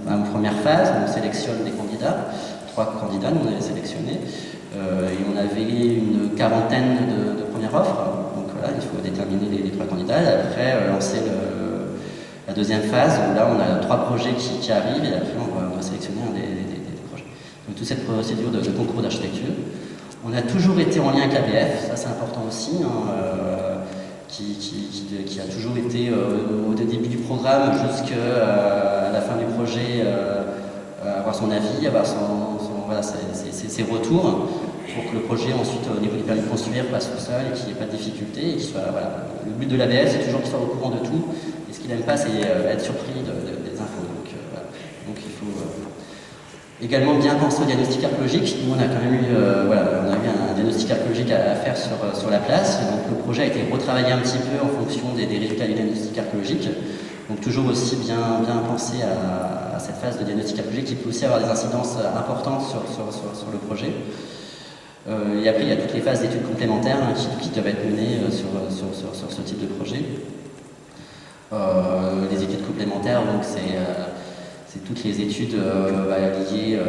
une première phase, on sélectionne des candidats, 3 candidats, nous on avait sélectionné. Et on avait une quarantaine de premières offres. Donc voilà, il faut déterminer les 3 candidats et après lancer la deuxième phase où là on a 3 projets qui arrivent et après on va sélectionner un des projets. Donc toute cette procédure de concours d'architecture. On a toujours été en lien avec l'ABF, ça c'est important aussi, qui a toujours été au début du programme jusqu'à la fin du projet, avoir son avis, avoir ses retours. pour que le projet ensuite au niveau du permis de construire passe tout seul et qu'il n'y ait pas de difficulté et qu'il soit, voilà. Le but de l'ABF c'est toujours qu'il soit au courant de tout et ce qu'il n'aime pas c'est être surpris des infos. Donc, voilà. Donc il faut également bien penser au diagnostic archéologique. Nous on a quand même eu, voilà, on a eu un diagnostic archéologique à faire sur la place. Donc le projet a été retravaillé un petit peu en fonction des résultats du diagnostic archéologique. Donc toujours aussi bien penser à cette phase de diagnostic archéologique qui peut aussi avoir des incidences importantes sur le projet. Et après il y a toutes les phases d'études complémentaires qui doivent être menées sur ce type de projet. Les études complémentaires, donc c'est toutes les études liées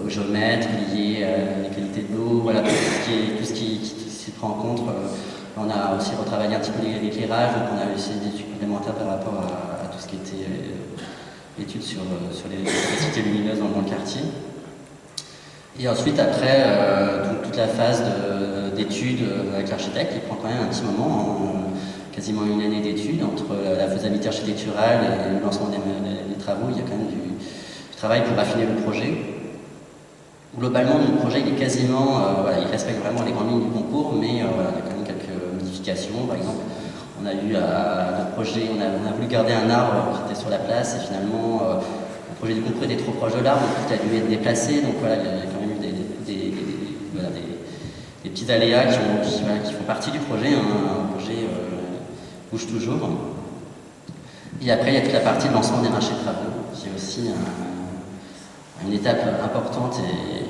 au géomètre, liées à la qualité de l'eau, voilà, tout ce qui se prend en compte. On a aussi retravaillé un petit peu l'éclairage, donc on a aussi des études complémentaires par rapport à tout ce qui était études sur les capacités lumineuses dans le quartier. Et ensuite, après, toute la phase d'études avec l'architecte, il prend quand même un petit moment, quasiment une année d'études, entre la faisabilité architecturale et le lancement des travaux. Il y a quand même du travail pour affiner le projet. Globalement, notre projet il est quasiment, il respecte vraiment les grandes lignes du concours, mais il y a quand même quelques modifications. Par exemple, on a eu notre projet, on a voulu garder un arbre qui était sur la place, et finalement, le projet du concours était trop proche de l'arbre, donc il a dû être déplacé. Donc voilà, il y a quand même eu des petits aléas qui font partie du projet. Un projet bouge toujours. Et après, il y a toute la partie de lancement des marchés de travaux, qui est aussi une étape importante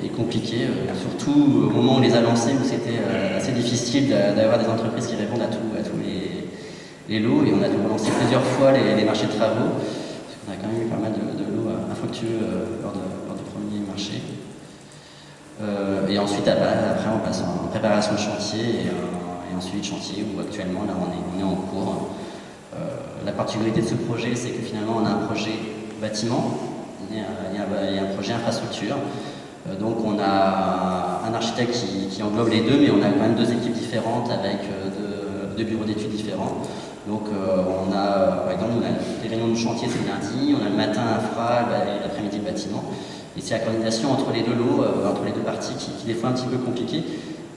et compliquée, surtout au moment où on les a lancés, où c'était assez difficile d'avoir des entreprises qui répondent à tous les lots, et on a dû relancer plusieurs fois les marchés de travaux, parce qu'on a quand même eu pas mal de lots infructueux lors du premier marché. Et ensuite, après, on passe en préparation de chantier et en suivi de chantier, où actuellement, là, on est en cours. La particularité de ce projet, c'est que finalement, on a un projet bâtiment, il y a un projet infrastructure. Donc on a un architecte qui englobe les deux, mais on a quand même deux équipes différentes avec deux bureaux d'études différents. Donc on a, par exemple, on a les réunions de chantier c'est le lundi, on a le matin infra et l'après-midi le bâtiment. Et c'est la coordination entre les deux lots, entre les deux parties qui des fois un petit peu compliquée.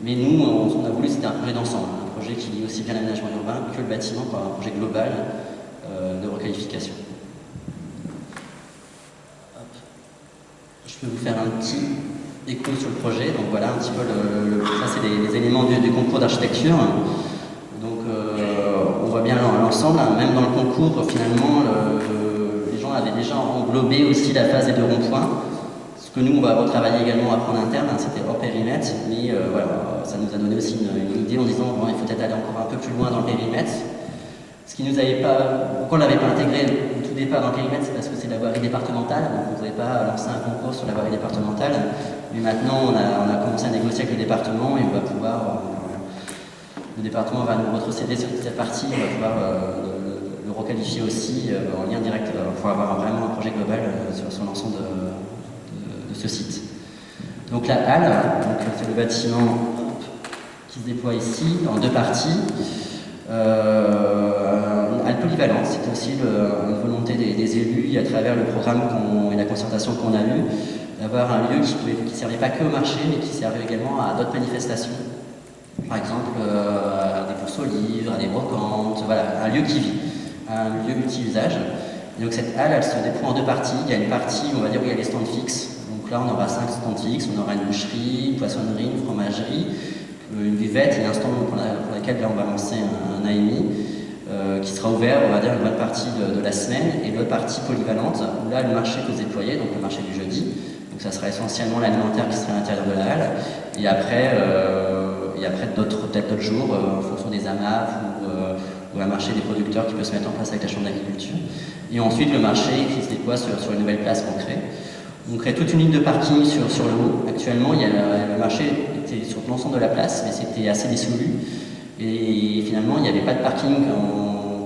Mais nous, ce qu'on a voulu, c'était un projet d'ensemble, un projet qui lie aussi bien l'aménagement urbain que le bâtiment, par un projet global de requalification. Je peux vous faire un petit écho sur le projet. Donc voilà un petit peu ça c'est les éléments du concours d'architecture. Donc on voit bien l'ensemble, même dans le concours finalement les gens avaient déjà englobé aussi la phase des deux ronds-points. Ce que nous on va retravailler également à prendre interne, c'était hors périmètre, mais voilà, ça nous a donné aussi une idée en disant bon, il faut peut-être aller encore un peu plus loin dans le périmètre. Ce qui nous avait pas, pourquoi on l'avait pas intégré au tout départ dans le périmètre, c'est parce que c'est la voirie départementale, donc on ne pouvait pas lancer un concours sur la voirie départementale. Mais maintenant, on a commencé à négocier avec le département et on va pouvoir, le département va nous retrocéder sur cette partie, on va pouvoir le requalifier aussi en lien direct pour avoir vraiment un projet global sur l'ensemble de ce site. Donc la halle, c'est le bâtiment qui se déploie ici en deux parties. Halle polyvalente, c'était aussi une volonté des élus à travers le programme et la concertation qu'on a eue, d'avoir un lieu qui ne servait pas que au marché, mais qui servait également à d'autres manifestations. Par exemple, à des courses aux livres, à des brocantes, voilà, un lieu qui vit, un lieu multi-usage. Et donc cette halle, elle se déploie en deux parties. Il y a une partie, on va dire, où il y a les stands fixes. Donc là, on aura 5 stands fixes, on aura une boucherie, une poissonnerie, une fromagerie, une buvette et un stand pour laquelle là, on va lancer un AMI qui sera ouvert, on va dire, une bonne partie de la semaine, et l'autre partie polyvalente, où là, le marché peut se déployer, donc le marché du jeudi. Donc ça sera essentiellement l'alimentaire qui sera à l'intérieur de la halle. Et après peut-être d'autres jours, en fonction des AMAP ou un marché des producteurs qui peut se mettre en place avec la Chambre d'agriculture. Et ensuite, le marché qui se déploie sur une nouvelle place qu'on crée. On crée toute une ligne de parking sur le haut. Actuellement, le marché était sur l'ensemble de la place, mais c'était assez dissolu. Et finalement, il n'y avait pas de parking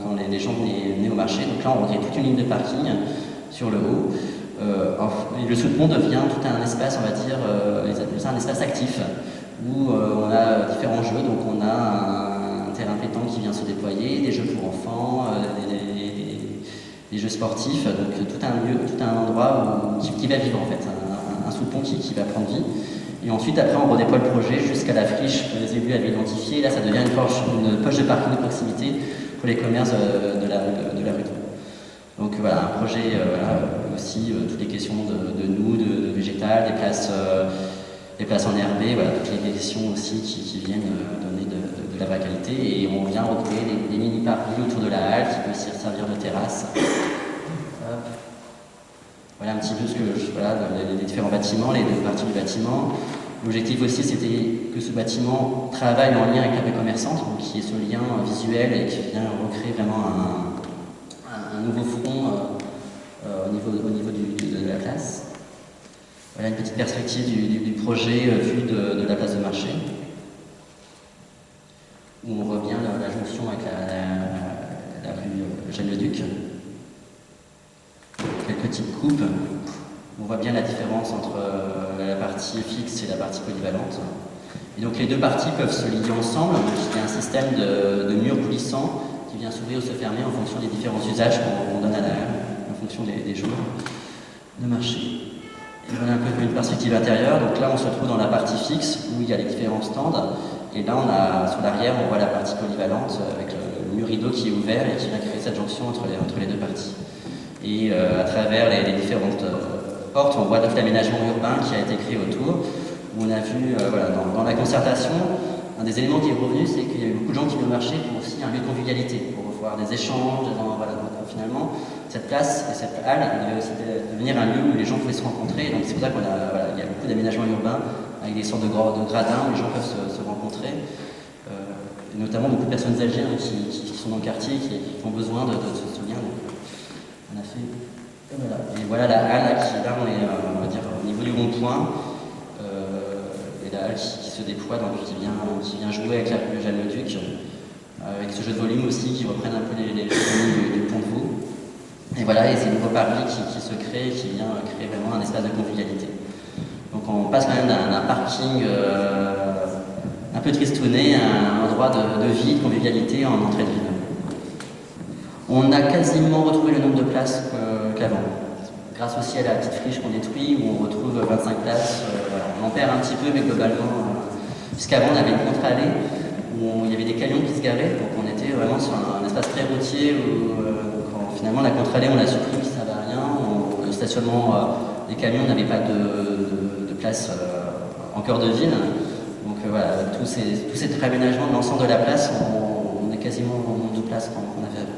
quand les gens venaient au marché. Donc là, on recrée toute une ligne de parking sur le haut. Et le sous-pont devient tout un espace, on va dire, ils appellent ça un espace actif, où on a différents jeux. Donc on a un terrain pétanque qui vient se déployer, des jeux pour enfants, des jeux sportifs, donc tout un endroit qui va vivre en fait, un sous-pont qui va prendre vie. Et ensuite, après, on redéploie le projet jusqu'à la friche que les élus avaient identifiée. Là, ça devient une poche de parking de proximité pour les commerces de la rue. Donc voilà, un projet aussi, toutes les questions de nous, de végétal, des places enherbées, voilà, toutes les questions aussi qui viennent donner de la vraie qualité. Et on vient recréer des mini-parkings autour de la halle qui peut aussi servir de terrasse. Voilà un petit peu les différents bâtiments, les deux parties du bâtiment. L'objectif aussi, c'était que ce bâtiment travaille en lien avec la paix commerçante, donc qui est ce lien visuel et qui vient recréer vraiment un nouveau front au niveau de la place. Voilà une petite perspective du projet vu de la place de marché, où on voit bien la jonction avec la rue Jeanne-le-Duc. Quelques petites coupes. On voit bien la différence entre la partie fixe et la partie polyvalente. Et donc les deux parties peuvent se lier ensemble. Il y a un système de murs coulissants qui vient s'ouvrir ou se fermer en fonction des différents usages qu'on donne à la halle, en fonction des jours de marché. Et voilà un peu une perspective intérieure. Donc là, on se retrouve dans la partie fixe où il y a les différents stands. Et là, sur l'arrière, on voit la partie polyvalente avec le mur rideau qui est ouvert et qui vient créer cette jonction entre les deux parties. Et à travers les différentes portes, on voit tout l'aménagement urbain qui a été créé autour, où on a vu, dans la concertation, un des éléments qui est revenu, c'est qu'il y a eu beaucoup de gens qui veulent marcher pour aussi un lieu de convivialité, pour voir des échanges, donc, finalement, cette place et cette halle, il devait aussi devenir un lieu où les gens pouvaient se rencontrer, donc c'est pour ça qu'il y a beaucoup d'aménagements urbains, avec des sortes de gradins où les gens peuvent se rencontrer, et notamment beaucoup de personnes âgées qui sont dans le quartier, qui ont besoin de ce lien. On a fait... Et voilà la halle qui là on est on va dire au niveau du rond-point et la halle qui se déploie, donc qui vient jouer avec la rue Jeanne-le-Duc, avec ce jeu de volume aussi qui reprennent un peu les volumes du pont de Vaux. Et voilà, et c'est une nouveau parvis qui se crée et qui vient créer vraiment un espace de convivialité. Donc on passe quand même d'un parking un peu tristouné à un endroit de vie, de convivialité en entrée de ville. On a quasiment retrouvé le nombre de places qu'avant. Grâce aussi à la petite friche qu'on détruit, où on retrouve 25 places. On en perd un petit peu, mais globalement, puisqu'avant on avait une contre-allée, où il y avait des camions qui se garaient, donc on était vraiment sur un espace très routier, où finalement la contre-allée on l'a supprimée, ça ne servait à rien. Le stationnement des camions n'avait pas de place en cœur de ville. Donc voilà, avec tout cet aménagement de l'ensemble de la place, on est quasiment au nombre de places qu'on avait avant.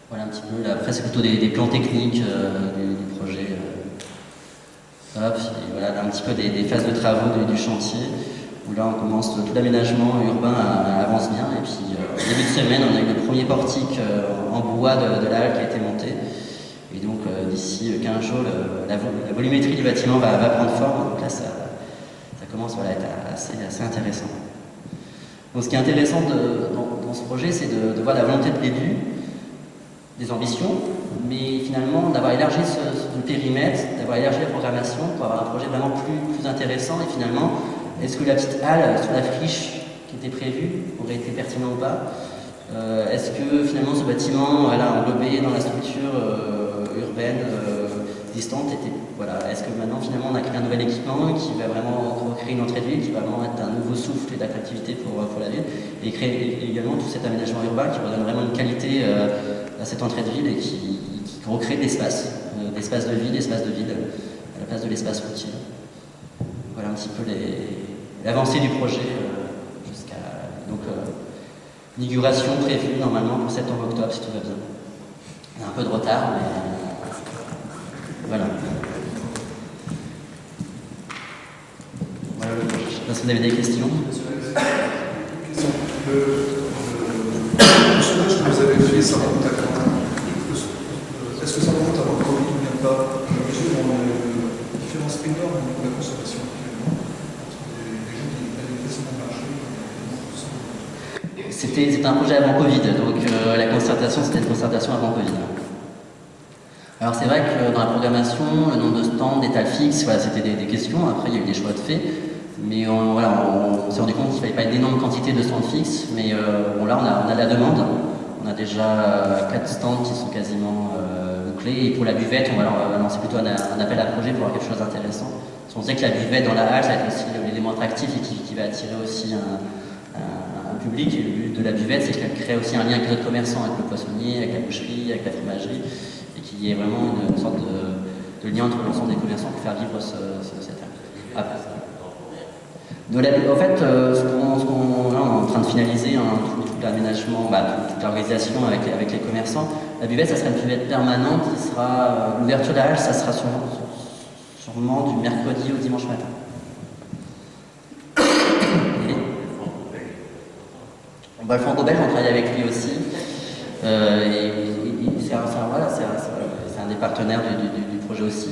Voilà un petit peu, là, après c'est plutôt des plans techniques du projet. Et voilà, un petit peu des phases de travaux du chantier, où là on commence, tout l'aménagement urbain avance bien, et puis début de semaine on a eu le premier portique en bois de la halle qui a été monté, et donc d'ici 15 jours la volumétrie du bâtiment va prendre forme, donc là ça commence à être assez intéressant. Donc ce qui est intéressant dans ce projet, c'est de voir la volonté de l'élu, des ambitions, mais finalement d'avoir élargi le périmètre, d'avoir élargi la programmation pour avoir un projet vraiment plus intéressant. Et finalement, est-ce que la petite halle sur la friche qui était prévue aurait été pertinent ou pas? Est-ce que finalement ce bâtiment englobé dans la structure urbaine existante était... Voilà. Est-ce que maintenant finalement on a créé un nouvel équipement qui va vraiment recréer une entrée de ville, qui va vraiment être un nouveau souffle et d'attractivité pour la ville, et créer également tout cet aménagement urbain qui redonne vraiment une qualité à cette entrée de ville et qui recrée d'espace de vie, d'espace de ville à la place de l'espace routier. Voilà un petit peu l'avancée du projet jusqu'à l'inauguration prévue normalement pour septembre-octobre si tout va bien. Il y a un peu de retard, mais voilà. Voilà le projet. Je ne sais pas si vous avez des questions. Le sondage que vous avez fait, ça remonte à quand? Est-ce que ça remonte avant le Covid ou bien pas? Dans la mesure où on a une différence énorme au niveau de la consommation actuellement entre des gens qui allaient facilement marcher et C'était un projet avant Covid, donc la concertation, c'était une concertation avant Covid. Alors c'est vrai que dans la programmation, le nombre de stands, d'étals fixes, voilà, c'était des questions. Après, il y a eu des choix de fait. Mais on s'est rendu compte qu'il ne fallait pas une énorme quantité de stands fixes. Mais là, on a la demande. On a déjà 4 stands qui sont quasiment bouclés. gonfler. Et pour la buvette, on va lancer plutôt un appel à projet pour avoir quelque chose d'intéressant. Parce qu'on sait que la buvette dans la halle, ça va être aussi l'élément attractif et qui va attirer aussi un public. Et le but de la buvette, c'est qu'elle crée aussi un lien avec d'autres commerçants, avec le poissonnier, avec la boucherie, avec la fromagerie, et qu'il y ait vraiment une sorte de lien entre l'ensemble des commerçants pour faire vivre cette halle. En fait, là, on est en train de finaliser tout l'aménagement, toute l'organisation avec les commerçants. La buvette, ça sera une buvette permanente. L'ouverture de la halle, ça sera sûrement du mercredi au dimanche matin. Le franco-belge, on travaille avec lui aussi. C'est un des partenaires du projet aussi.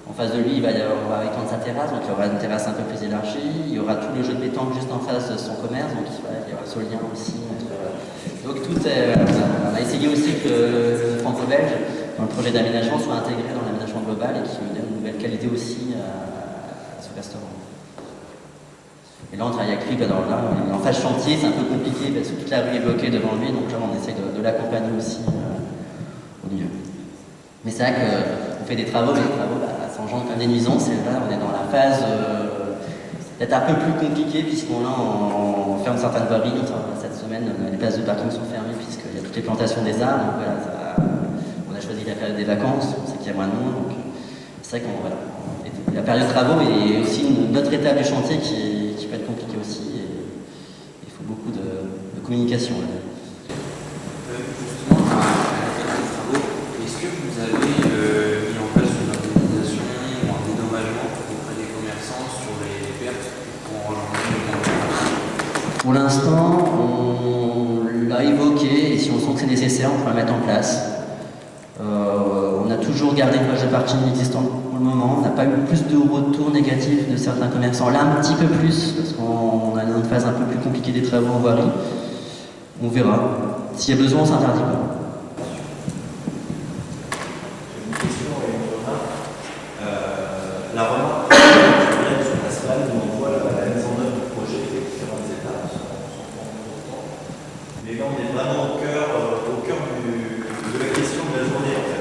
En face de lui, on va étendre sa terrasse, donc il y aura une terrasse un peu plus élargie. Il y aura tout le jeu de pétanque juste en face de son commerce, donc il y aura ce lien aussi. Donc on a essayé aussi que le franco-belge, dans le projet d'aménagement, soit intégré dans l'aménagement global et qu'il donne une nouvelle qualité aussi à ce restaurant. Et là, on travaille avec lui, là, on est en phase chantier, c'est un peu compliqué parce que toute la rue est bloquée devant lui, donc là, on essaie de l'accompagner aussi au milieu. Mais c'est vrai qu'on fait des travaux, mais les travaux, ça engendre quand même des nuisances, et là, on est dans la phase peut-être un peu plus compliquée, puisqu'on ferme certaines voiries. Cette semaine, les places de parking sont fermées, puisqu'il y a toutes les plantations des arbres, donc voilà, on a choisi la période des vacances, on sait qu'il y a moins de monde, donc c'est vrai la période de travaux est aussi une autre étape du chantier qui peut être compliquée aussi, et il faut beaucoup de communication. Justement, à la des travaux, est-ce que vous avez mis en place une organisation ou un dédommagement auprès des commerçants sur les pertes pour engendrer le monde? Pour l'instant, on l'a évoqué, et si on sent que c'est nécessaire, on pourra le mettre en place. On a toujours gardé une page de parking existante pour le moment. On n'a pas eu plus de retours négatifs de certains commerçants. Là, un petit peu plus, parce qu'on a une phase un peu plus compliquée des travaux en voirie. On verra. S'il y a besoin, on s'interdit pas. Une question et une remarque. La remarque sur la slide où on voit la mise en œuvre du projet, les différentes étapes sont importantes. Mais là, on est vraiment au cœur de la question de la journée, en fait.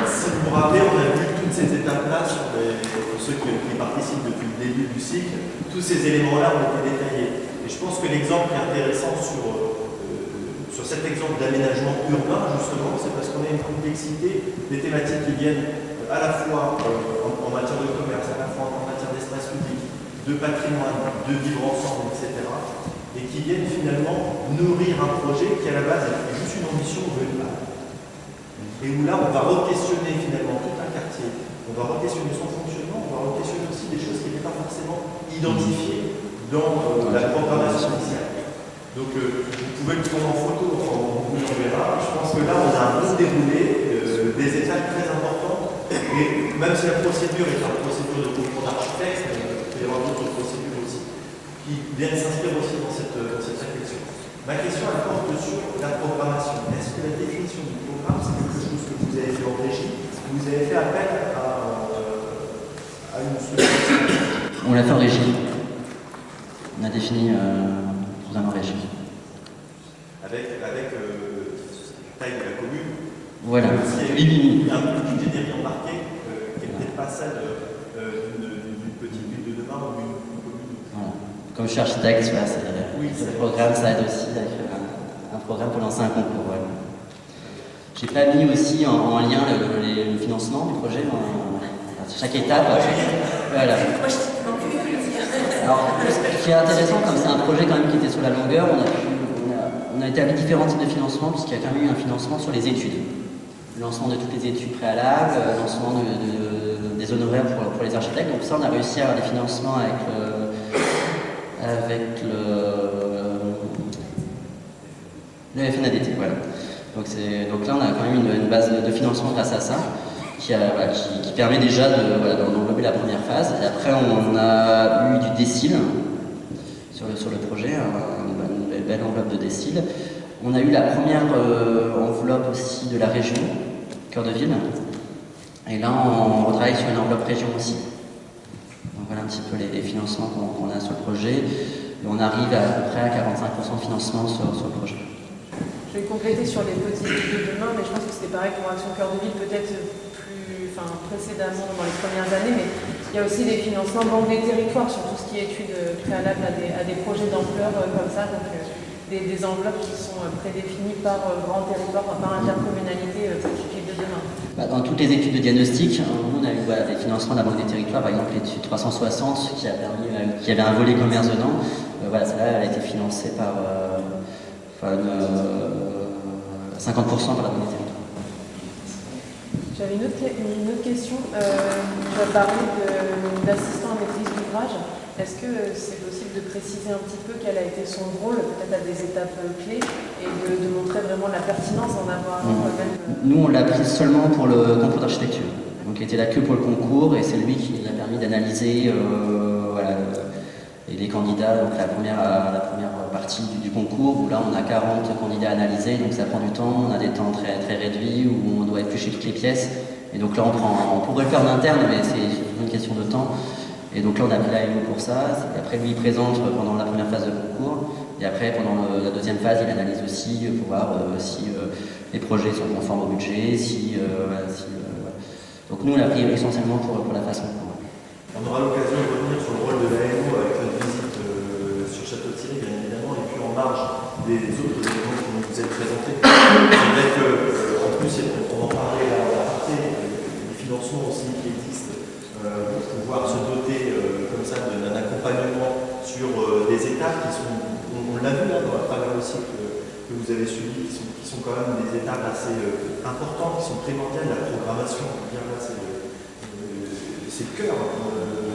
Si vous vous rappelez, on a vu toutes ces étapes-là pour ceux qui participent depuis le début du cycle. Tous ces éléments-là ont été détaillés. Et je pense que l'exemple qui est intéressant sur cet exemple d'aménagement urbain, justement, c'est parce qu'on a une complexité des thématiques qui viennent à la fois en matière de commerce, à la fois en matière d'espace public, de patrimoine, de vivre ensemble, etc. Et qui viennent finalement nourrir un projet qui, à la base, est juste une ambition globale. Et où là, on va re-questionner finalement tout un quartier, on va re-questionner son fonctionnement, on va re-questionner aussi des choses qui n'étaient pas forcément identifiées dans la programmation initiale. Donc, vous pouvez le prendre en photo, on verra. Je pense que là, on a un bon déroulé, des étapes très importantes. Et même si la procédure est une procédure de concours d'architecte, il peut y avoir d'autres procédures aussi qui viennent s'inscrire aussi dans cette réflexion. Ma question, elle porte sur la programmation. Est-ce que la définition du programme, c'est quelque chose que vous avez fait en régie, ou vous avez fait appel à une solution? On l'a fait en régie. On a défini programme en régie. Avec taille de la commune. Voilà. Il y a un peu d'ingénierie embarquée qui n'est peut-être pas celle d'une petite ville de demain ou d'une commune. Voilà. Comme je suis architecte, le programme, ça aide aussi avec un programme pour lancer un concours. Voilà. J'ai pas mis aussi en lien le financement du projet dans chaque étape. Voilà. Alors, ce qui est intéressant, comme c'est un projet quand même qui était sur la longueur, on a établi différents types de financement, puisqu'il y a quand même eu un financement sur les études. Le lancement de toutes les études préalables, le lancement des honoraires pour les architectes. Donc ça, on a réussi à avoir des financements avec le FNADT. Voilà. Donc là, on a quand même une base de financement grâce à ça, qui permet déjà d'envelopper la première phase. Et après, on a eu du décile sur le projet, une belle enveloppe de décile. On a eu la première enveloppe aussi de la région, Cœur de Ville. Et là, on retravaille sur une enveloppe région aussi. Donc voilà un petit peu les financements qu'on a sur le projet. Et on arrive à peu près à 45% de financement sur le projet. Je vais compléter sur les petites villes de demain, mais je pense que c'est c'est pareil pour Action Cœur de Ville, peut-être précédemment dans les premières années, mais il y a aussi des financements banque des territoires sur tout ce qui est études préalables à des projets d'ampleur comme ça, donc des enveloppes qui sont prédéfinies par grand territoire, par intercommunalité typique de demain. Dans toutes les études de diagnostic, on a eu des financements de la Banque des Territoires, par exemple l'étude 360 qui avait un volet commerce dedans. Celle-là, elle a été financée par 50% par la Banque des Territoires. J'avais une autre question. Tu as parlé d'assistant à maîtrise d'ouvrage. Est-ce que c'est possible de préciser un petit peu quel a été son rôle, peut-être à des étapes clés, et de montrer vraiment la pertinence d'en avoir même... Nous, on l'a prise seulement pour le concours d'architecture. Donc, il était là que pour le concours, et c'est lui qui nous a permis d'analyser les candidats. Donc, la première partie du concours, où là, on a 40 candidats analysés, donc ça prend du temps. On a des temps très, très réduits, où on doit éplucher toutes les pièces. Et donc là, on pourrait le faire en interne, mais c'est une question de temps. Et donc là, on a pris l'AMO pour ça. Et après, lui, il présente pendant la première phase de concours. Et après, pendant la deuxième phase, il analyse aussi pour voir si les projets sont conformes au budget. Donc nous, on l'a pris essentiellement pour la phase concours. On aura l'occasion de revenir sur le rôle de l'AMO avec notre visite sur Château-Thierry, bien évidemment, et puis en marge des autres éléments qui nous vous êtes présentés. C'est vrai qu'en plus, on en parlait à la partie des financements aussi qui existent pour pouvoir se doter comme ça d'un accompagnement sur des étapes qui sont, on l'a vu dans la travers aussi que vous avez suivi, qui sont quand même des étapes assez importantes, qui sont primordiales. La programmation, bien là, c'est le cœur.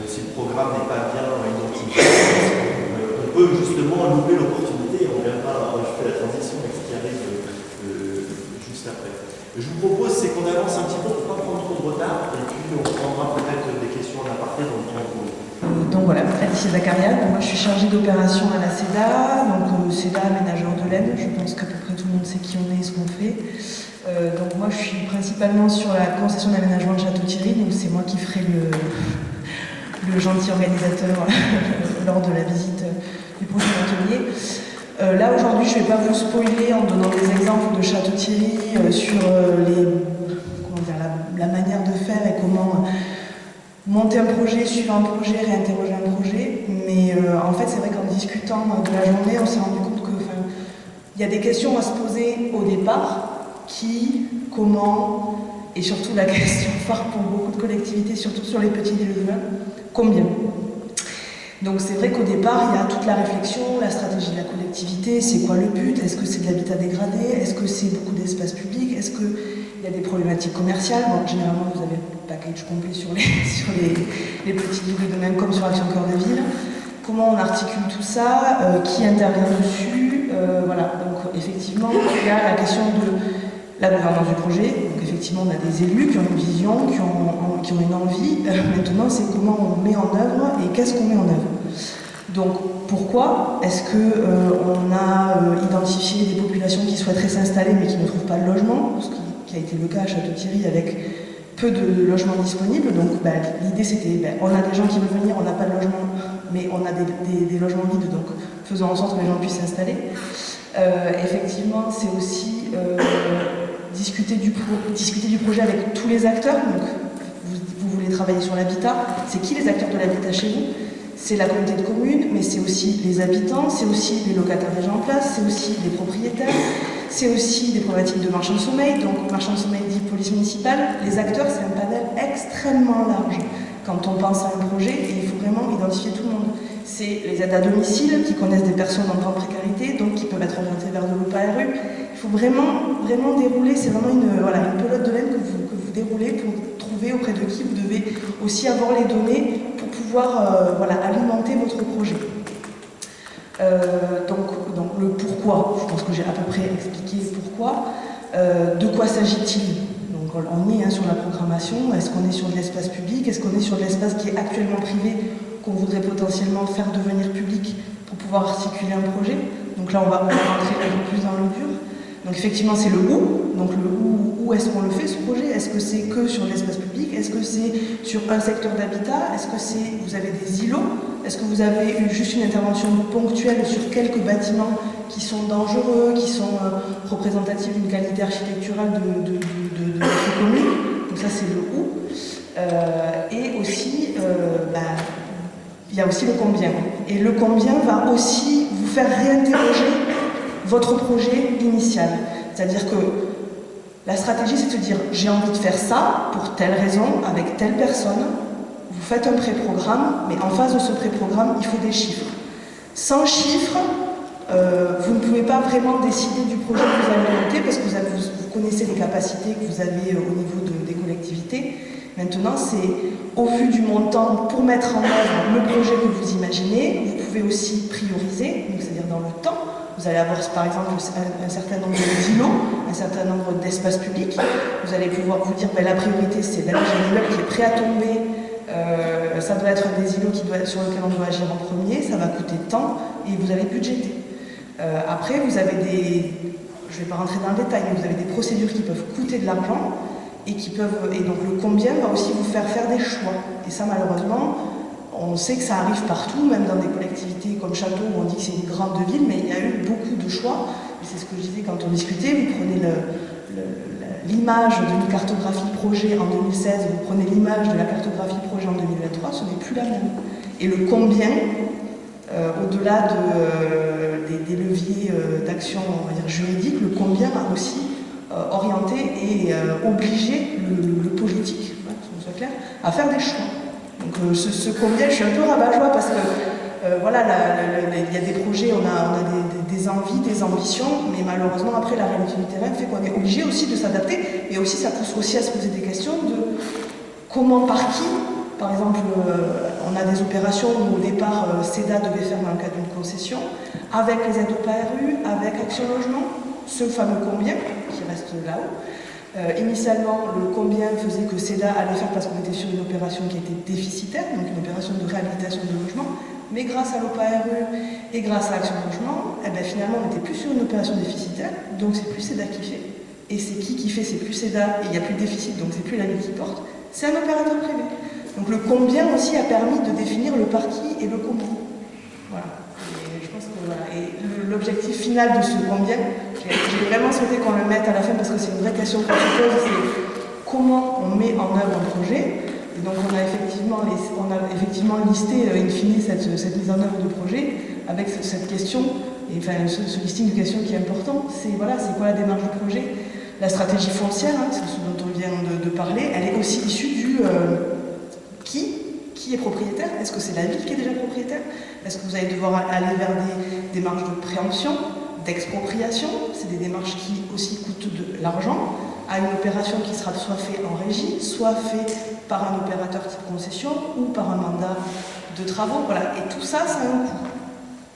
Si le programme n'est pas bien identifié, on peut justement louper l'opportunité. On viendra, je fais la transition avec ce qui arrive juste après. Je vous propose, c'est qu'on avance un petit peu pour ne pas prendre trop de retard, et puis on prendra peut-être des questions en aparté dans le temps pour donc voilà, Alicia Zakaria, moi je suis chargée d'opération à la CEDA, donc CEDA aménageur de l'Aisne, je pense qu'à peu près tout le monde sait qui on est et ce qu'on fait. Donc moi je suis principalement sur la concession d'aménagement de Château-Thierry, donc c'est moi qui ferai le gentil organisateur lors de la visite du prochain atelier. Là aujourd'hui je ne vais pas vous spoiler en donnant des exemples de Château-Thierry sur la manière de faire et comment monter un projet, suivre un projet, réinterroger un projet. Mais en fait, c'est vrai qu'en discutant de la journée, on s'est rendu compte qu'il y a des questions à se poser au départ. Qui, comment, et surtout la question phare pour beaucoup de collectivités, surtout sur les petits lieux de combien. Donc c'est vrai qu'au départ, il y a toute la réflexion, la stratégie de la collectivité, c'est quoi le but? Est-ce que c'est de l'habitat dégradé? Est-ce que c'est beaucoup d'espace public? Est-ce qu'il y a des problématiques commerciales? Bon, généralement, vous avez un package complet sur les petits lieux de même comme sur Action Cœur de Ville. Comment on articule tout ça? Qui intervient dessus? Voilà, donc effectivement, il y a la question de la gouvernance du projet. Donc effectivement, on a des élus qui ont une vision, qui ont une envie. Maintenant, c'est comment on met en œuvre et qu'est-ce qu'on met en œuvre. Donc, pourquoi est-ce qu'on a identifié des populations qui souhaiteraient s'installer mais qui ne trouvent pas de logement, ce qui a été le cas à Château-Thierry avec peu de logements disponibles. Donc, l'idée, c'était, on a des gens qui veulent venir, on n'a pas de logement, mais on a des logements vides, donc faisons en sorte que les gens puissent s'installer. Effectivement, c'est aussi discuter du projet avec tous les acteurs. Donc, vous voulez travailler sur l'habitat, c'est qui les acteurs de l'habitat chez vous? C'est la communauté de communes, mais c'est aussi les habitants, c'est aussi les locataires déjà en place, c'est aussi les propriétaires, c'est aussi des problématiques de marchands de sommeil. Donc, marchands de sommeil dit police municipale. Les acteurs, c'est un panel extrêmement large quand on pense à un projet, et il faut vraiment identifier tout le monde. C'est les aides à domicile qui connaissent des personnes en grande précarité, donc qui peuvent être orientées vers de l'OPARU. Il faut vraiment dérouler, c'est vraiment une pelote de laine que vous déroulez pour trouver auprès de qui vous devez aussi avoir les données pour pouvoir alimenter votre projet. Donc le pourquoi, je pense que j'ai à peu près expliqué le pourquoi. De quoi s'agit-il? Donc on y est sur la programmation. Est-ce qu'on est sur de l'espace public? Est-ce qu'on est sur de l'espace qui est actuellement privé, qu'on voudrait potentiellement faire devenir public pour pouvoir articuler un projet? Donc là on va rentrer un peu plus dans le dur. Donc effectivement c'est le où. Donc le où est-ce qu'on le fait ce projet? Est-ce que c'est que sur l'espace public? Est-ce que c'est sur un secteur d'habitat? Est-ce que vous avez des îlots? Est-ce que vous avez juste une intervention ponctuelle sur quelques bâtiments qui sont dangereux, qui sont représentatifs d'une qualité architecturale de ça c'est le où. Et aussi, il y a aussi le combien. Et le combien va aussi vous faire réinterroger votre projet initial. C'est-à-dire que la stratégie, c'est de se dire, j'ai envie de faire ça pour telle raison, avec telle personne. Vous faites un pré-programme, mais en face de ce pré-programme, il faut des chiffres. Sans chiffres, vous ne pouvez pas vraiment décider du projet que vous allez monter parce que vous connaissez les capacités que vous avez au niveau des collectivités. Maintenant, c'est au vu du montant pour mettre en œuvre le projet que vous imaginez. Vous pouvez aussi prioriser, c'est-à-dire dans le temps. Vous allez avoir par exemple un certain nombre d'îlots, un certain nombre d'espaces publics. Vous allez pouvoir vous dire la priorité c'est j'ai un immeuble qui est prêt à tomber, ça doit être un des îlots sur lequel on doit agir en premier, ça va coûter tant et vous allez budgéter. Après vous avez je ne vais pas rentrer dans le détail, mais vous avez des procédures qui peuvent coûter de l'argent et donc le combien va aussi vous faire des choix. Et ça malheureusement, on sait que ça arrive partout, même dans des collectivités comme Château où on dit que c'est une grande ville, mais il y a eu beaucoup de choix. Et c'est ce que je disais quand on discutait, vous prenez l'image d'une cartographie projet en 2016, vous prenez l'image de la cartographie projet en 2023, ce n'est plus la même. Et le combien, au-delà des leviers d'action, on va dire juridique, le combien a aussi orienté et obligé le politique, que ce soit clair, à faire des choix. Donc ce combien, je suis un peu rabat-joie parce que il y a des projets, on a des envies, des ambitions, mais malheureusement après la réalité du terrain fait qu'on est obligé aussi de s'adapter et aussi ça pousse aussi à se poser des questions de comment, par qui. Par exemple, on a des opérations où au départ CEDA devait faire dans le cadre d'une concession, avec les aides au PRU, avec Action Logement, ce fameux combien qui reste là-haut. Initialement, le combien faisait que CEDA allait faire parce qu'on était sur une opération qui était déficitaire, donc une opération de réhabilitation de logement, mais grâce à l'OPARU et grâce à Action Logement, finalement on n'était plus sur une opération déficitaire, donc c'est plus CEDA qui fait. Et c'est qui fait, c'est plus CEDA, et il n'y a plus de déficit, donc c'est plus la ville qui porte, c'est un opérateur privé. Donc le combien aussi a permis de définir le par qui et le comment. Voilà. Et je pense que voilà. Et l'objectif final de ce combien, j'ai vraiment souhaité qu'on le mette à la fin parce que c'est une vraie question qu'on se pose, c'est comment on met en œuvre un projet. Et donc on a effectivement listé in fine cette mise en œuvre de projet avec cette question, et enfin ce listing de questions qui est important, c'est quoi la démarche du projet. La stratégie foncière, c'est ce dont on vient de parler, elle est aussi issue du qui est propriétaire. Est-ce que c'est la ville qui est déjà propriétaire? Est-ce que vous allez devoir aller vers des démarches de préemption, d'expropriation? C'est des démarches qui aussi coûtent de l'argent, à une opération qui sera soit faite en régie, soit faite par un opérateur type concession ou par un mandat de travaux. Voilà. Et tout ça, ça a un coût.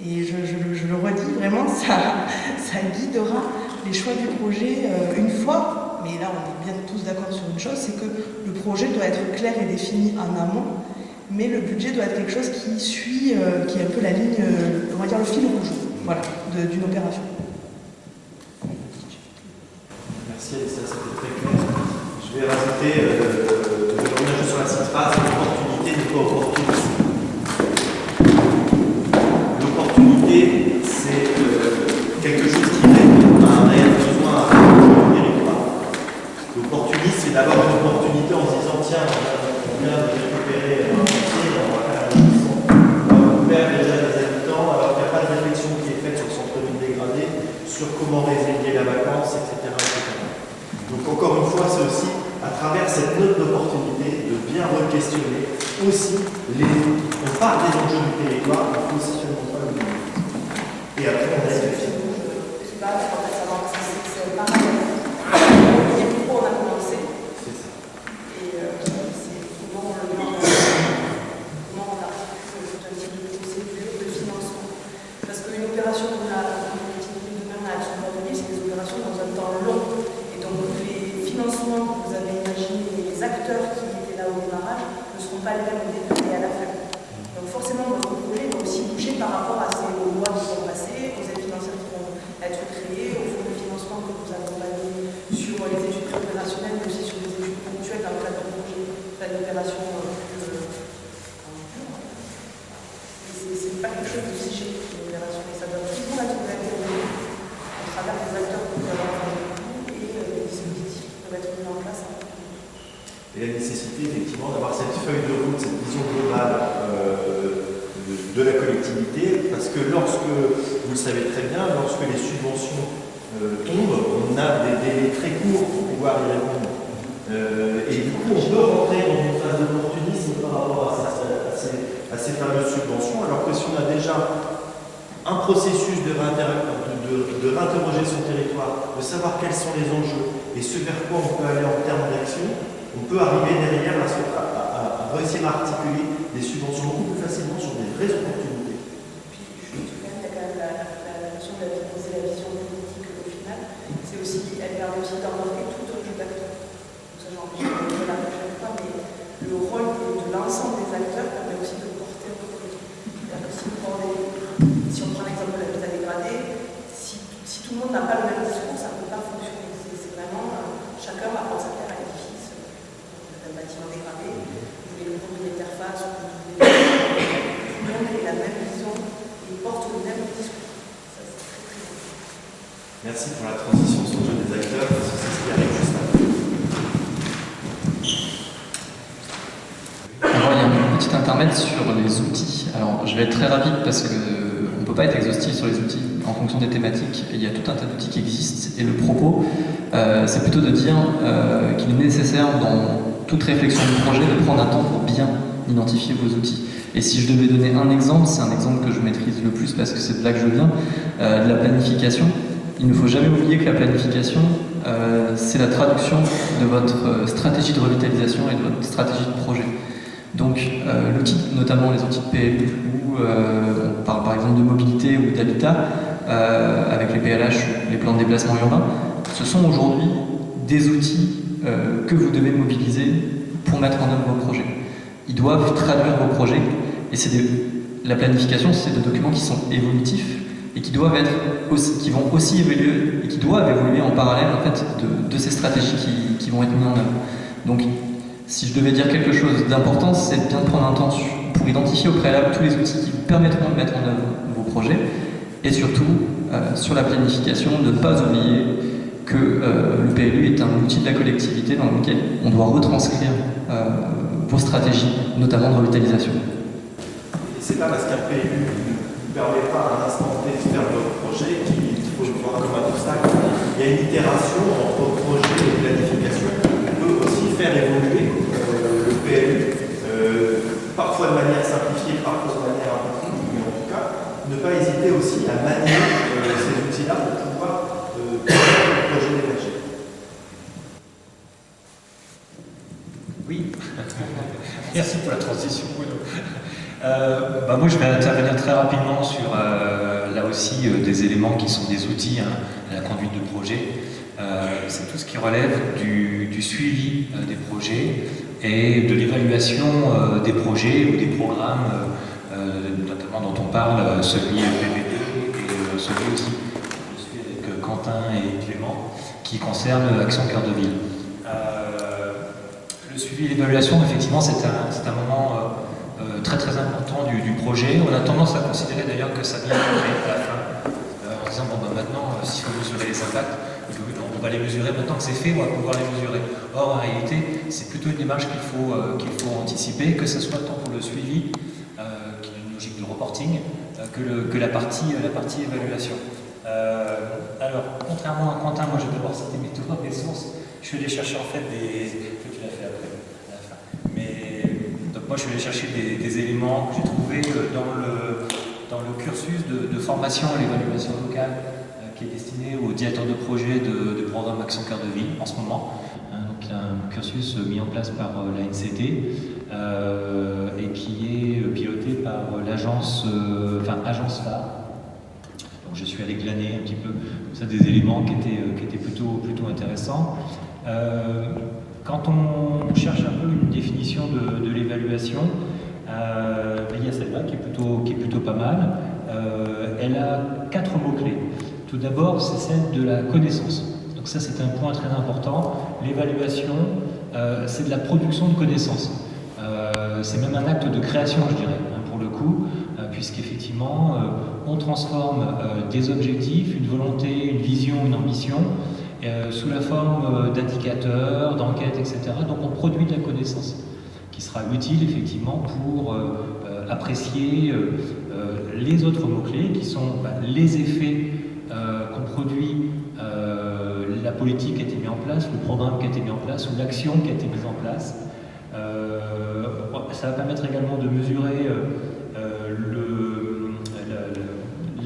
Et je le redis, vraiment, ça guidera les choix du projet une fois. Mais là, on est bien tous d'accord sur une chose, c'est que le projet doit être clair et défini en amont, mais le budget doit être quelque chose qui suit, qui est un peu la ligne, on va dire le fil rouge, voilà, d'une opération. Merci Alissa, c'était très clair. Je vais rajouter, je vais revenir juste sur la petite phrase, l'opportunité n'est pas opportuniste. L'opportunité, c'est quelque chose qui répond à un réel besoin du territoire. L'opportuniste, c'est d'abord une opportunité en se disant tiens, on vient de récupérer un chantier, on va faire un investissement. On va couvrir déjà des habitants alors qu'il n'y a pas de réflexion qui est faite sur son commune dégradé, sur comment résilier la vacance, etc. Donc encore une fois, c'est aussi à travers cette note d'opportunité de bien re-questionner aussi on parle des enjeux du territoire, il faut aussi seulement pas le dire. Et après on a les qui va en fait savoir que c'est pareil. Pourquoi on a commencé. C'est ça. Et c'est comment on articule tout un type de procédure de financement. Parce qu'une opération comme la collectivité de demain à Action Logement, c'est des opérations dans un temps long. Et donc les financements que vous avez imaginés, les acteurs qui étaient là au démarrage, ne seront pas les mêmes au début et à la fin. Donc forcément, votre projet va aussi bouger par rapport à ces lois qui vont passer, aux aides financières qui vont être créées, au fonds de financement que vous accompagnez sur les études opérationnelles, mais aussi sur les études ponctuelles dans le cadre de projet, d'opération plus c'est pas quelque chose de figé, une opération, mais ça doit toujours être intervenu à travers les acteurs que vous avez avec vous et les dispositifs qui peuvent être mis en place. et la nécessité effectivement d'avoir cette feuille de route, cette vision globale de la collectivité, parce que lorsque, vous le savez très bien, lorsque les subventions tombent, on a des délais très courts pour pouvoir y répondre. Et du coup, on peut rentrer dans une phase d'opportunisme par rapport à ces fameuses subventions, alors que si on a déjà un processus de réinterroger son territoire, de savoir quels sont les enjeux et ce vers quoi on peut aller en termes d'action, on peut arriver derrière à réussir à articuler des subventions beaucoup plus facilement sur des vraies opportunités. Puis juste quand même, il y a quand même la notion de la vision politique au final. C'est aussi, elle permet aussi d'embarquer tout un jeu d'acteurs. Donc ça, j'en reviendrai la prochaine fois, mais le rôle de l'ensemble des acteurs permet aussi de porter un projet. C'est-à-dire que si on prend l'exemple de la mise à dégrader, si tout le monde n'a pas le même discours, ça ne peut pas fonctionner. C'est vraiment chacun va prendre sa terre à l'édifice d'un bâtiment dégradé. Vous voulez le propriétaire face, tout le monde ait la même vision et porte le même discours. Ça, c'est très très important. Merci pour la transition sur le jeu des acteurs, parce que c'est ce qui arrive juste après. Alors, il y a un petit intermède sur les outils. Alors, je vais être très rapide parce qu'on ne peut pas être exhaustif sur les outils en fonction des thématiques. Il y a tout un tas d'outils qui existent et le propos, c'est plutôt de dire qu'il est nécessaire dans toute réflexion du projet de prendre un temps pour bien identifier vos outils. Et si je devais donner un exemple, c'est un exemple que je maîtrise le plus parce que c'est de là que je viens, de la planification. Il ne faut jamais oublier que la planification, c'est la traduction de votre stratégie de revitalisation et de votre stratégie de projet. Donc l'outil, notamment les outils de PLU, où on parle par exemple de mobilité ou d'habitat, avec les PLH, les plans de déplacement urbain, ce sont aujourd'hui des outils que vous devez mobiliser pour mettre en œuvre vos projets. Ils doivent traduire vos projets, et la planification, c'est des documents qui sont évolutifs et qui doivent qui vont aussi évoluer et qui doivent évoluer en parallèle en fait de ces stratégies qui vont être mises en œuvre. Donc, si je devais dire quelque chose d'important, c'est de bien prendre un temps pour identifier au préalable tous les outils qui vous permettront de mettre en œuvre vos projets, et surtout sur la planification, de ne pas oublier que le PLU est un outil de la collectivité dans lequel on doit retranscrire vos stratégies, notamment de revitalisation. Et c'est pas parce qu'un PLU ne permet pas à un instant T de faire votre projet qu'il faut le voir comme un obstacle. Il y a une itération entre projet et planification. On peut aussi faire évoluer le PLU, parfois de manière simplifiée, parfois de manière un peu plus, mais en tout cas, ne pas hésiter aussi à manier ces outils-là pour pouvoir faire le projet d'énergie. Oui, merci pour la transition, Bruno. Moi, je vais intervenir très rapidement sur, là aussi, des éléments qui sont des outils à la conduite de projet. C'est tout ce qui relève du suivi des projets et de l'évaluation des projets ou des programmes, notamment dont on parle, celui PPP et celui aussi que je suis avec Quentin et Clément, qui concerne Action Cœur de Ville. Le suivi et l'évaluation, effectivement, c'est un moment très très important du projet. On a tendance à considérer d'ailleurs que ça vient à la fin, en disant maintenant, s'il faut mesurer les impacts, on va les mesurer maintenant que c'est fait, on va pouvoir les mesurer. Or, en réalité, c'est plutôt une démarche qu'il faut anticiper, que ce soit tant pour le suivi, qui est une logique de reporting, que la partie évaluation. Alors, contrairement à Quentin, moi je vais d'abord citer mes sources. Je suis allé chercher en fait tu l'as fait après, à la fin. Donc moi je suis allé chercher des éléments que j'ai trouvés dans le cursus de formation à l'évaluation locale qui est destiné aux directeurs de projet de programme Action Cœur de Ville en ce moment. Donc un cursus mis en place par l'ANCT et qui est piloté par l'agence phare. Donc je suis allé glaner un petit peu comme ça des éléments qui étaient plutôt intéressants. Quand on cherche un peu une définition de l'évaluation, il y a celle-là qui est plutôt pas mal. Elle a 4 mots-clés. Tout d'abord, c'est celle de la connaissance. Donc ça, c'est un point très important. L'évaluation, c'est de la production de connaissances. C'est même un acte de création, je dirais, pour le coup, puisqu'effectivement, on transforme des objectifs, une volonté, une vision, une ambition, sous la forme d'indicateurs, d'enquêtes, etc. Donc on produit de la connaissance qui sera utile effectivement pour apprécier les autres mots-clés qui sont les effets qu'on produit, la politique qui a été mise en place, le programme qui a été mis en place ou l'action qui a été mise en place. Ça va permettre également de mesurer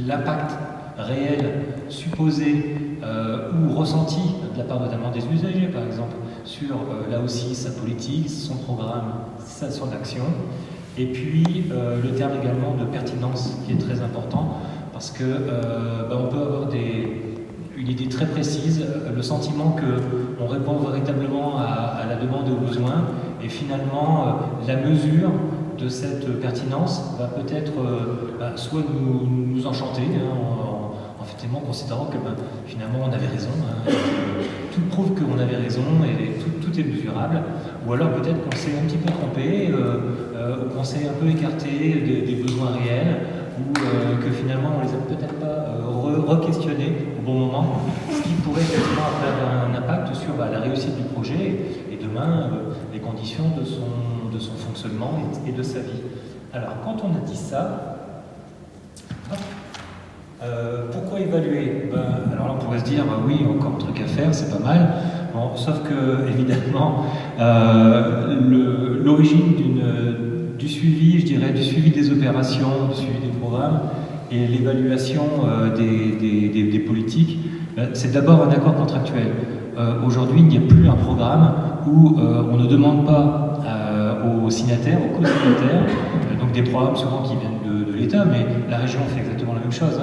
l'impact réel supposé ou ressenti de la part notamment des usagers, par exemple, sur là aussi sa politique, son programme, son action. Et puis le terme également de pertinence qui est très important parce que on peut avoir une idée très précise, le sentiment qu'on répond véritablement à la demande et aux besoins, et finalement la mesure de cette pertinence va peut-être soit nous enchanter, en considérant que finalement on avait raison, tout prouve qu'on avait raison et tout est mesurable, ou alors peut-être qu'on s'est un petit peu trompé, ou qu'on s'est un peu écarté des besoins réels, ou que finalement on les a peut-être pas re-questionnés au bon moment, ce qui pourrait effectivement avoir un impact sur la réussite du projet et demain les conditions de son fonctionnement et de sa vie. Alors quand on a dit ça, pourquoi évaluer? Alors là on pourrait se dire oui, encore un truc à faire, c'est pas mal. Bon, sauf que évidemment l'origine du suivi, je dirais, du suivi des opérations, du suivi des programmes et l'évaluation des politiques, c'est d'abord un accord contractuel. Aujourd'hui, il n'y a plus un programme où on ne demande pas aux signataires, aux co-signataires, donc des programmes souvent qui viennent de l'État, mais la région fait exactement la même chose,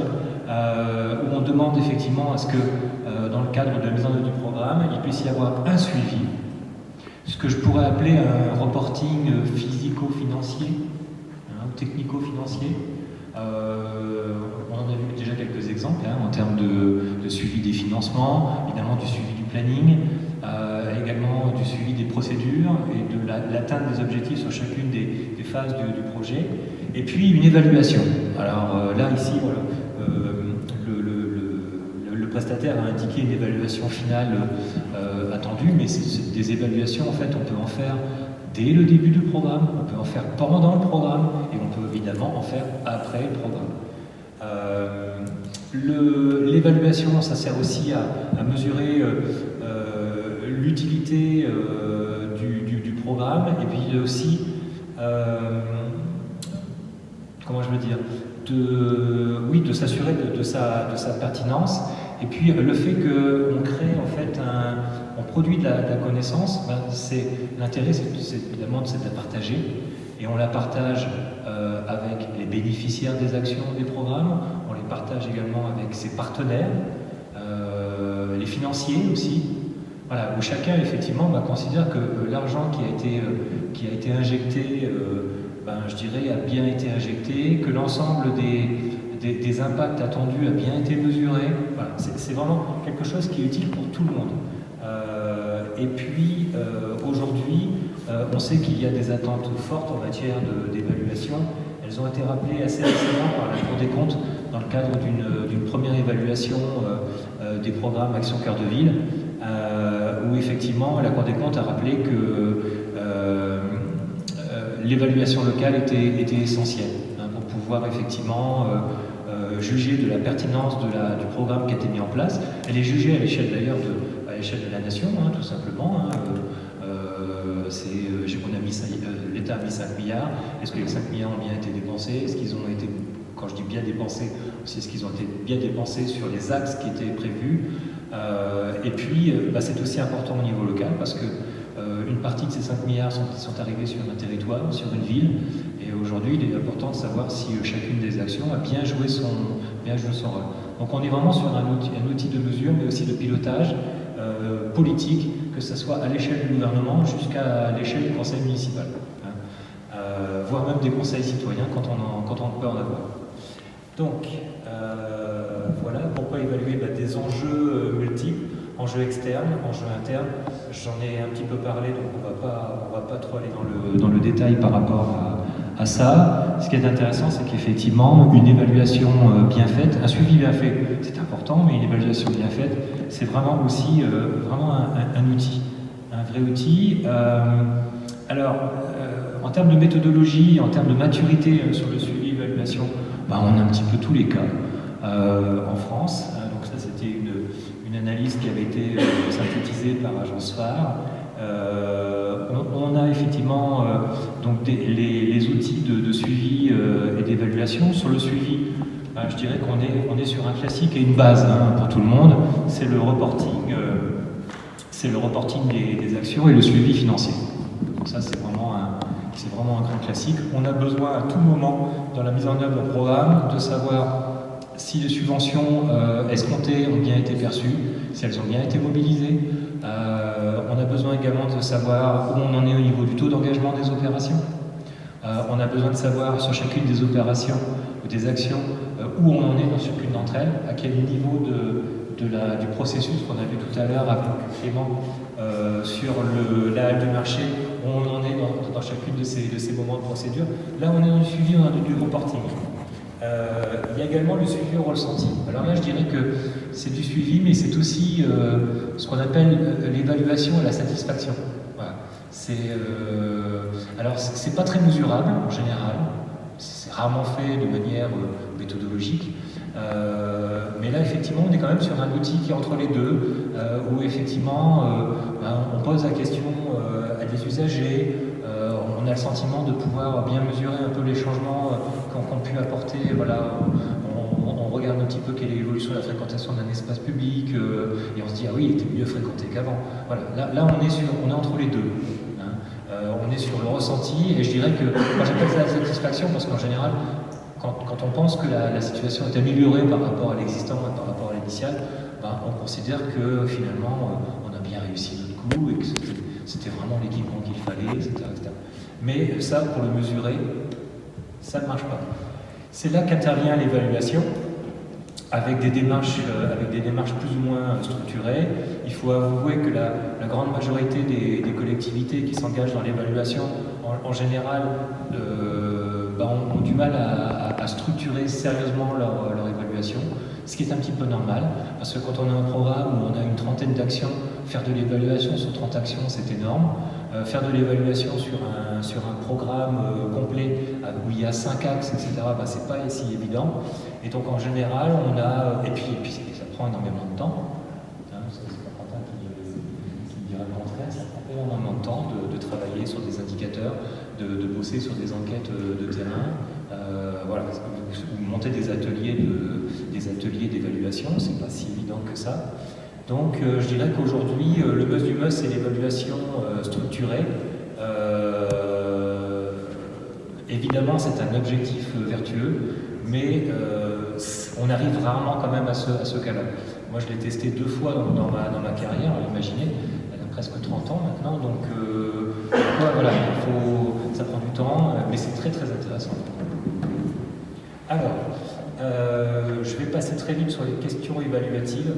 où on demande effectivement à ce que, dans le cadre de la mise en œuvre du programme, il puisse y avoir un suivi, ce que je pourrais appeler un reporting physico-financier, ou technico-financier. On en a vu déjà quelques exemples en termes de suivi des financements, évidemment du suivi du planning, également du suivi des procédures et de l'atteinte des objectifs sur chacune des phases du projet, et puis une évaluation. Alors là, ici, voilà, le prestataire a indiqué une évaluation finale attendue, mais c'est des évaluations, en fait, on peut en faire dès le début du programme, on peut en faire pendant le programme, et on peut évidemment en faire après le programme. L'évaluation, ça sert aussi à mesurer l'utilité du programme, et puis aussi, comment je veux dire, de s'assurer de sa pertinence, et puis le fait qu'on crée en fait on produit de la connaissance, l'intérêt c'est évidemment de la partager, et on la partage avec les bénéficiaires des actions des programmes, on les partage également avec ses partenaires, les financiers aussi, voilà, où chacun effectivement considère que l'argent qui a été injecté, je dirais, a bien été injecté, que l'ensemble des impacts attendus a bien été mesuré. Voilà, c'est vraiment quelque chose qui est utile pour tout le monde. Et puis aujourd'hui, on sait qu'il y a des attentes fortes en matière d'évaluation. Elles ont été rappelées assez récemment par la Cour des comptes dans le cadre d'une première évaluation des programmes Action Cœur de Ville, où effectivement la Cour des comptes a rappelé que l'évaluation locale était essentielle pour pouvoir effectivement juger de la pertinence du programme qui a été mis en place. Elle est jugée à l'échelle d'ailleurs à l'échelle de la nation, tout simplement. L'État a mis 5 milliards. Est-ce que les 5 milliards ont bien été dépensés? Est-ce qu'ils ont été, quand je dis bien dépensés, est-ce qu'ils ont été bien dépensés sur les axes qui étaient prévus? Et puis, c'est aussi important au niveau local parce que une partie de ces 5 milliards sont arrivés sur un territoire, sur une ville, et aujourd'hui il est important de savoir si chacune des actions a bien joué son rôle. Donc on est vraiment sur un outil de mesure, mais aussi de pilotage politique, que ce soit à l'échelle du gouvernement jusqu'à l'échelle du conseil municipal, voire même des conseils citoyens quand on peut en avoir. Donc voilà, pourquoi évaluer des enjeux multiples, enjeux externes, enjeux internes. J'en ai un petit peu parlé, donc on va pas trop aller dans le détail par rapport à ça. Ce qui est intéressant, c'est qu'effectivement, une évaluation bien faite, un suivi bien fait, c'est important, mais une évaluation bien faite, c'est vraiment aussi vraiment un outil, un vrai outil. En termes de méthodologie, en termes de maturité sur le suivi et l'évaluation, on a un petit peu tous les cas en France. Donc ça, c'était une analyse qui avait été synthétisée par Agence Phare. On a effectivement donc les outils de suivi et d'évaluation. Sur le suivi, je dirais qu'on est sur un classique et une base pour tout le monde, c'est le reporting des actions et le suivi financier. Donc ça, c'est vraiment un grand classique. On a besoin à tout moment, dans la mise en œuvre du programme, de savoir si les subventions escomptées ont bien été perçues, si elles ont bien été mobilisées. On a besoin également de savoir où on en est au niveau du taux d'engagement des opérations. On a besoin de savoir sur chacune des opérations ou des actions où on en est dans chacune d'entre elles, à quel niveau du processus qu'on a vu tout à l'heure avec Clément sur la halle du marché, où on en est dans chacune de ces moments de procédure. Là, on est dans le suivi, on a du reporting. Il y a également le suivi au ressenti. Alors là, je dirais que c'est du suivi, mais c'est aussi ce qu'on appelle l'évaluation à la satisfaction. Voilà. Alors, c'est pas très mesurable en général. C'est rarement fait de manière méthodologique. Mais là, effectivement, on est quand même sur un outil qui est entre les deux, où effectivement, on pose la question à des usagers. On a le sentiment de pouvoir bien mesurer un peu les changements qu'ont pu apporter. Voilà, on regarde un petit peu quelle est l'évolution de la fréquentation d'un espace public et on se dit ah oui, il était mieux fréquenté qu'avant. Voilà, là on est entre les deux. On est sur le ressenti et je dirais que moi j'appelle ça la satisfaction parce qu'en général, quand on pense que la situation est améliorée par rapport à l'existant et par rapport à l'initial, on considère que finalement on a bien réussi notre coup et que c'était vraiment l'équipement qu'il fallait, etc., etc. Mais ça, pour le mesurer, ça ne marche pas. C'est là qu'intervient l'évaluation, avec des démarches plus ou moins structurées. Il faut avouer que la grande majorité des collectivités qui s'engagent dans l'évaluation, en général, ont du mal à structurer sérieusement leur évaluation, ce qui est un petit peu normal, parce que quand on a un programme où on a une trentaine d'actions, faire de l'évaluation sur 30 actions, c'est énorme. Faire de l'évaluation sur un programme complet où il y a 5 axes, etc., c'est pas si évident. Et donc en général, on a... Et puis ça prend énormément de temps. C'est pas Quentin qui dirait le contraire, ça prend énormément de temps de travailler sur des indicateurs, de bosser sur des enquêtes de terrain. Voilà, ou monter des ateliers d'évaluation, c'est pas si évident que ça. Donc je dirais qu'aujourd'hui, le must du must, c'est l'évaluation structurée. Évidemment, c'est un objectif vertueux, mais on arrive rarement quand même à ce cas-là. Moi, je l'ai testé 2 fois dans ma carrière, imaginez, elle a presque 30 ans maintenant, donc voilà, ça prend du temps, mais c'est très très intéressant. Alors, je vais passer très vite sur les questions évaluatives.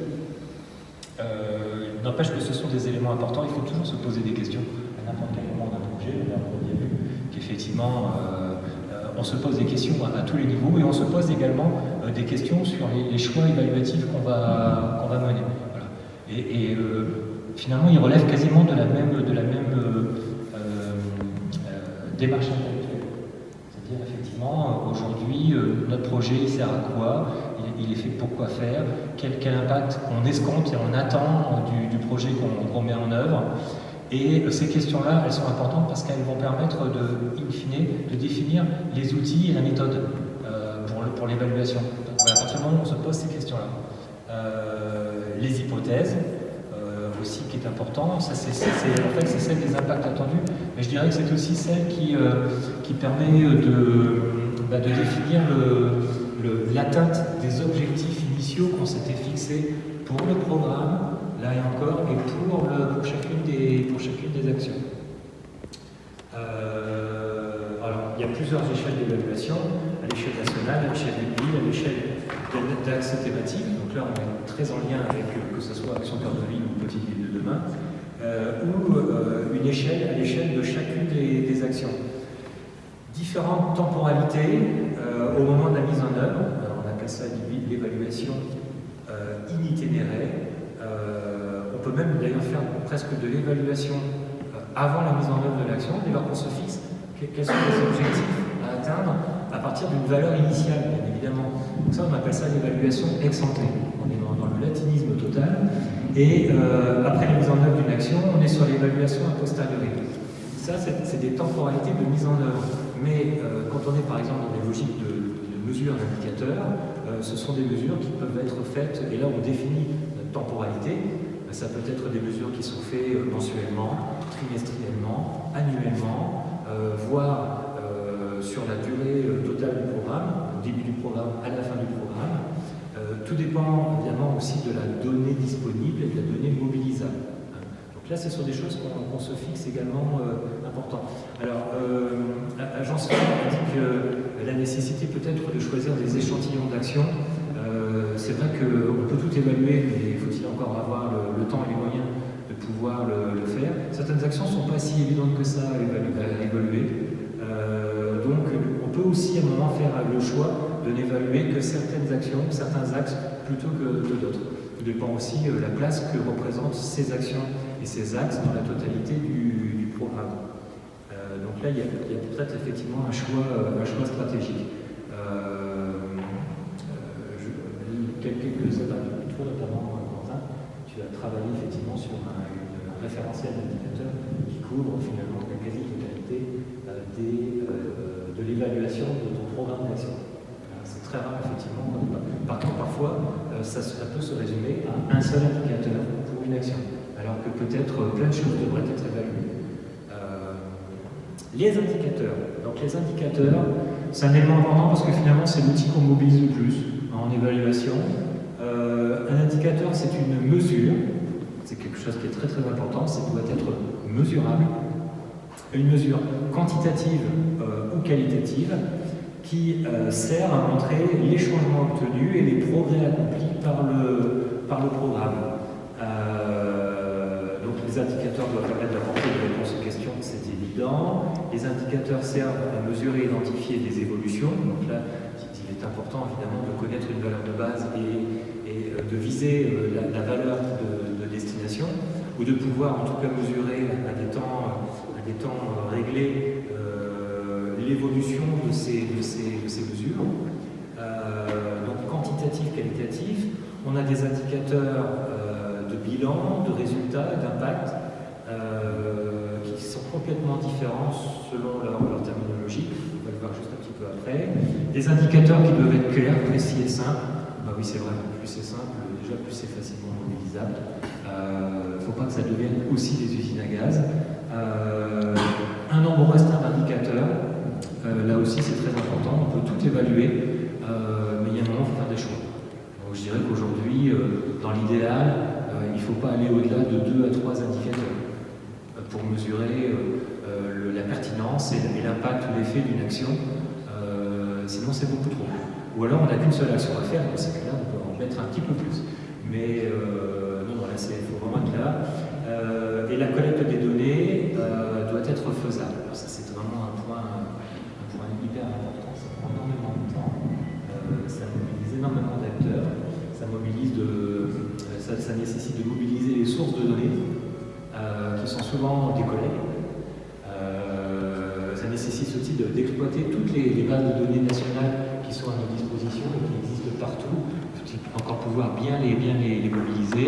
N'empêche que ce sont des éléments importants, il faut toujours se poser des questions à n'importe quel moment d'un projet. On a vu qu'effectivement, on se pose des questions à tous les niveaux et on se pose également des questions sur les choix évaluatifs qu'on va mener. Voilà. Et finalement, ils relèvent quasiment de la même démarche intellectuelle. C'est-à-dire, effectivement, aujourd'hui, notre projet, il sert à quoi ? Il est fait pour quoi faire, quel impact on escompte et on attend du projet qu'on met en œuvre. Et ces questions-là, elles sont importantes parce qu'elles vont permettre in fine, de définir les outils et la méthode pour l'évaluation. Donc à partir du moment où on se pose ces questions-là. Les hypothèses, aussi qui est important, ça, c'est celle des impacts attendus, mais je dirais que c'est aussi celle qui permet de définir l'atteinte des objectifs initiaux qu'on s'était fixés pour le programme, là et encore, et pour chacune des actions. Alors, il y a plusieurs échelles d'évaluation, à l'échelle nationale, à l'échelle des pays, à l'échelle d'axes thématiques. Donc là, on est très en lien avec, que ce soit Action Cœur de Ville ou Petite Ville de demain, ou une échelle à l'échelle de chacune des actions. différentes temporalités au moment de la mise en œuvre. On appelle ça l'évaluation itinéraire. On peut même d'ailleurs faire presque de l'évaluation avant la mise en œuvre de l'action, dès lors qu'on se fixe quels sont les objectifs à atteindre à partir d'une valeur initiale, bien évidemment. Donc ça, on appelle ça l'évaluation ex ante. On est dans le latinisme total. Et après la mise en œuvre d'une action, on est sur l'évaluation a posteriori. Ça, c'est des temporalités de mise en œuvre. Mais quand on est par exemple dans des logiques de mesure d'indicateurs, ce sont des mesures qui peuvent être faites, et là on définit notre temporalité. Ça peut être des mesures qui sont faites mensuellement, trimestriellement, annuellement, voire sur la durée totale du programme, au début du programme, à la fin du programme. Tout dépend évidemment aussi de la donnée disponible et de la donnée mobilisable. Donc là, ce sont des choses qu'on se fixe également importantes. Alors, Agence a dit que la nécessité peut-être de choisir des échantillons d'action. C'est vrai qu'on peut tout évaluer, mais faut-il encore avoir le temps et les moyens de pouvoir le faire. Certaines actions ne sont pas si évidentes que ça à évaluer. Donc on peut aussi à un moment faire le choix de n'évaluer que certaines actions, certains axes, plutôt que d'autres. Tout dépend aussi de la place que représentent ces actions et ces axes dans la totalité du programme. Donc là, il y a peut-être effectivement un choix stratégique. Quelques étapes, toi notamment, Quentin, tu as travaillé effectivement sur un référentiel d'indicateurs qui couvre finalement la quasi-totalité de l'évaluation de ton programme d'action. C'est très rare effectivement. Par contre, parfois, ça peut se résumer à un seul indicateur pour une action, alors que peut-être plein de choses devraient être évaluées. Les indicateurs. Donc les indicateurs, c'est un élément important parce que finalement c'est l'outil qu'on mobilise le plus en évaluation. Un indicateur, c'est une mesure, c'est quelque chose qui est très très important, ça doit être mesurable, une mesure quantitative ou qualitative qui sert à montrer les changements obtenus et les progrès accomplis par le programme. Donc les indicateurs doivent permettre d'apporter des réponses aux questions, c'est évident. Les indicateurs servent à mesurer et identifier des évolutions. Donc là, il est important évidemment de connaître une valeur de base et de viser la valeur de destination, ou de pouvoir en tout cas mesurer à des temps réglés l'évolution de ces mesures. Donc quantitatif, qualitatif, on a des indicateurs de bilan, de résultats, d'impact, qui sont complètement différents selon leur terminologie. On va le voir juste un petit peu après. Des indicateurs qui doivent être clairs, précis et simples. Bah oui, c'est vrai, plus c'est simple, déjà plus c'est facilement mobilisable. Il ne faut pas que ça devienne aussi des usines à gaz. Un nombre restreint d'indicateurs, là aussi c'est très important, on peut tout évaluer, mais il y a un moment, il faut faire des choix. Donc, je dirais qu'aujourd'hui, dans l'idéal, il ne faut pas aller au-delà de 2 à 3 indicateurs pour mesurer la pertinence et l'impact ou l'effet d'une action, sinon c'est beaucoup trop. Ou alors on n'a qu'une seule action à faire, dans ce cas-là on peut en mettre un petit peu plus. Mais non, là il faut vraiment être là. Et la collecte des données doit être faisable. Alors ça c'est vraiment un point hyper important, ça prend énormément de temps, ça mobilise énormément d'acteurs, ça nécessite de mobiliser les sources de données, qui sont souvent des collègues. Ça nécessite aussi d'exploiter toutes les bases de données nationales qui sont à notre disposition et qui existent partout, pour encore pouvoir bien les mobiliser.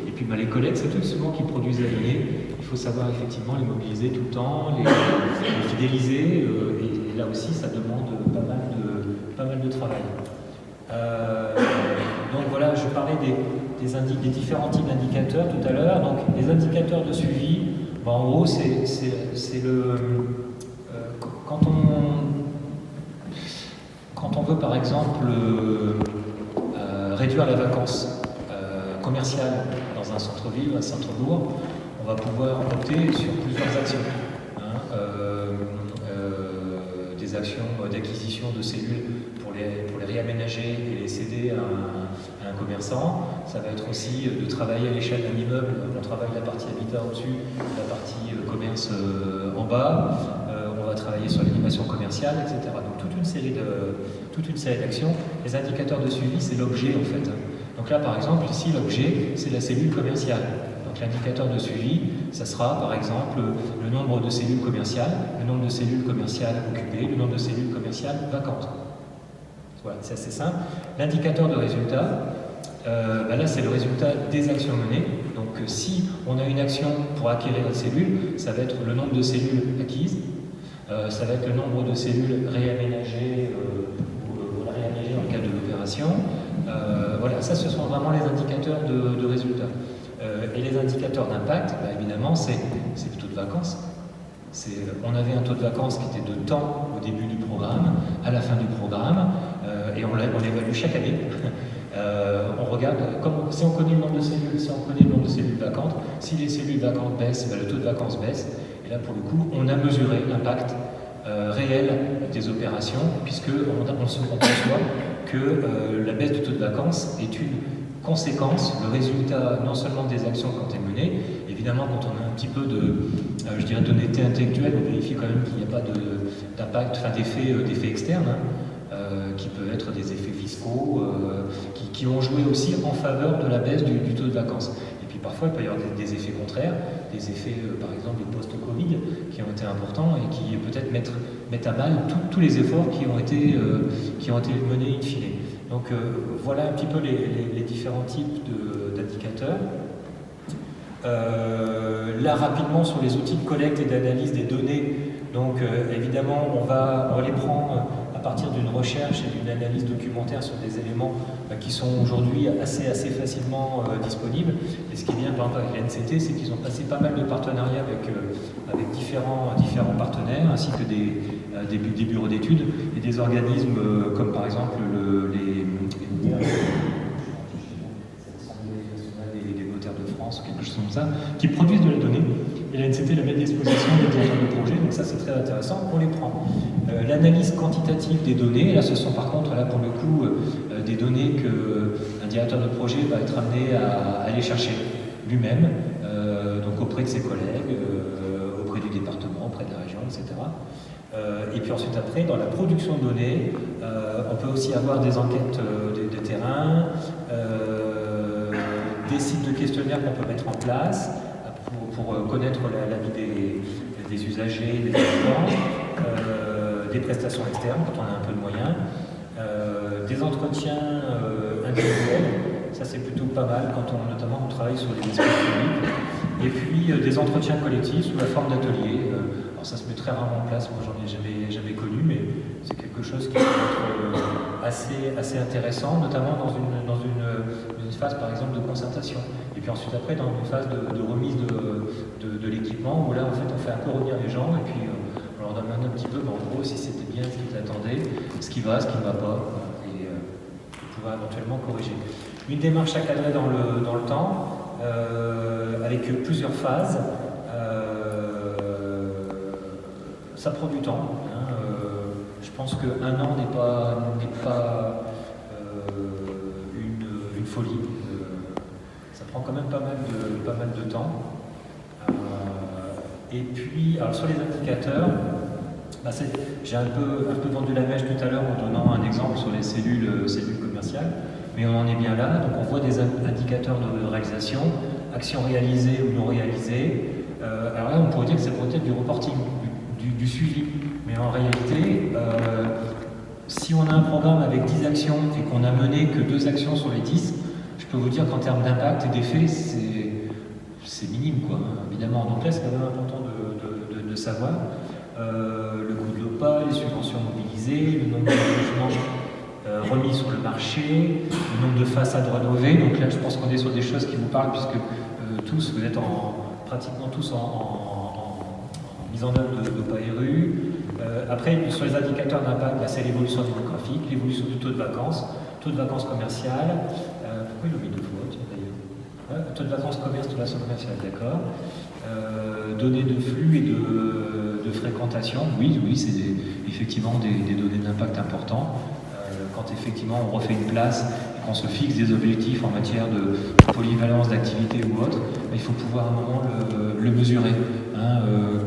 Et puis les collègues, c'est eux souvent qui produisent la donnée. Il faut savoir effectivement les mobiliser tout le temps, les fidéliser, et là aussi ça demande pas mal de travail. Donc voilà, je parlais des différents types d'indicateurs tout à l'heure. Donc les indicateurs de suivi, en gros c'est le... Quand on veut par exemple réduire la vacance commerciale dans un centre-ville ou un centre-bourg, on va pouvoir opter sur plusieurs actions. Des actions d'acquisition de cellules pour les réaménager et les céder à un commerçant. Ça va être aussi de travailler à l'échelle d'un immeuble. On travaille la partie habitat au-dessus, la partie commerce en bas. On va travailler travailler sur l'animation commerciale, etc. Donc toute une série d'actions. Les indicateurs de suivi, c'est l'objet en fait. Donc là, par exemple, ici, l'objet, c'est la cellule commerciale. Donc l'indicateur de suivi, ça sera par exemple le nombre de cellules commerciales, le nombre de cellules commerciales occupées, le nombre de cellules commerciales vacantes. Voilà, c'est assez simple. L'indicateur de résultat, là c'est le résultat des actions menées. Donc si on a une action pour acquérir une cellule, ça va être le nombre de cellules acquises, ça va être le nombre de cellules réaménagées ou réaménagées en cas de l'opération. Voilà, ça ce sont vraiment les indicateurs de résultats. Et les indicateurs d'impact, évidemment, c'est le taux de vacances. On avait un taux de vacances qui était de temps au début du programme, à la fin du programme, et on l'évalue chaque année. On regarde, si on connaît le nombre de cellules, si on connaît le nombre de cellules vacantes, si les cellules vacantes baissent, le taux de vacances baisse. Et là, pour le coup, on a mesuré l'impact réel des opérations, puisqu'on conçoit que la baisse du taux de vacances est une conséquence, le résultat non seulement des actions quand elles menées, évidemment quand on a un petit peu d'honnêteté intellectuelle, on vérifie quand même qu'il n'y a pas d'impact, d'effets externes, qui peuvent être des effets fiscaux, qui ont joué aussi en faveur de la baisse du taux de vacances. Et puis parfois il peut y avoir des effets contraires, des effets par exemple post-Covid qui ont été importants et qui peut-être mettent à mal tous les efforts qui ont été menés in fine. Donc voilà un petit peu les différents types d'indicateurs. Là rapidement sur les outils de collecte et d'analyse des données, donc évidemment on les prend à partir d'une recherche et d'une analyse documentaire sur des éléments qui sont aujourd'hui assez facilement disponibles. Et ce qui est bien par exemple avec l'ANCT, c'est qu'ils ont passé pas mal de partenariats avec différents partenaires, ainsi que des bureaux d'études et des organismes comme par exemple les notaires de France, ou quelque chose comme ça, qui produisent de la donnée. Et l'ANCT la met à disposition des directeurs de projet, donc ça c'est très intéressant, on les prend. L'analyse quantitative des données, là ce sont par contre, là pour le coup, des données qu'un directeur de projet va être amené à aller chercher lui-même, donc auprès de ses collègues, auprès du département, auprès de la région, etc. Et puis ensuite après, dans la production de données, on peut aussi avoir des enquêtes de terrain, des sites de questionnaires qu'on peut mettre en place pour connaître la vie des usagers, des habitants, des prestations externes quand on a un peu de moyens, des entretiens individuels, ça c'est plutôt pas mal quand notamment on travaille sur les espaces publics, et puis des entretiens collectifs sous la forme d'ateliers. Alors ça se met très rarement en place, moi j'en ai jamais connu, mais c'est quelque chose qui peut être assez intéressant, notamment dans une phase par exemple de concertation. Et puis ensuite après dans une phase de remise de l'équipement, où là en fait on fait un peu revenir les gens, et puis on leur demande un petit peu en gros si c'était bien ce qu'ils attendaient, ce qui va, ce qui ne va pas, et pouvoir éventuellement corriger. Une démarche encadrée dans le temps, avec plusieurs phases. Ça prend du temps. Je pense qu'un an n'est pas une folie. Ça prend quand même pas mal de temps. Et puis, alors sur les indicateurs, j'ai un peu vendu la mèche tout à l'heure en donnant un exemple sur les cellules commerciales, mais on en est bien là. Donc on voit des indicateurs de réalisation, actions réalisées ou non réalisées. Alors là, on pourrait dire que c'est peut-être du reporting, du suivi. Mais en réalité, si on a un programme avec 10 actions et qu'on a mené que 2 actions sur les 10, je peux vous dire qu'en termes d'impact et d'effet, c'est minime, quoi, évidemment. Donc là, c'est quand même important de savoir le coût de l'OPA, les subventions mobilisées, le nombre de logements remis sur le marché, le nombre de façades rénovées. Donc là, je pense qu'on est sur des choses qui vous parlent, puisque vous êtes pratiquement tous en mise en œuvre de l'OPA RU. Après, sur les indicateurs d'impact, c'est l'évolution démographique, l'évolution du taux de vacances commerciales. Pourquoi il a mis 2 fois, d'ailleurs, taux de vacances commerce, taux de vacances commerciales, d'accord. Données de flux et de fréquentation, oui, c'est effectivement des données d'impact importants. Quand effectivement on refait une place et qu'on se fixe des objectifs en matière de polyvalence d'activité ou autre, il faut pouvoir à un moment le mesurer.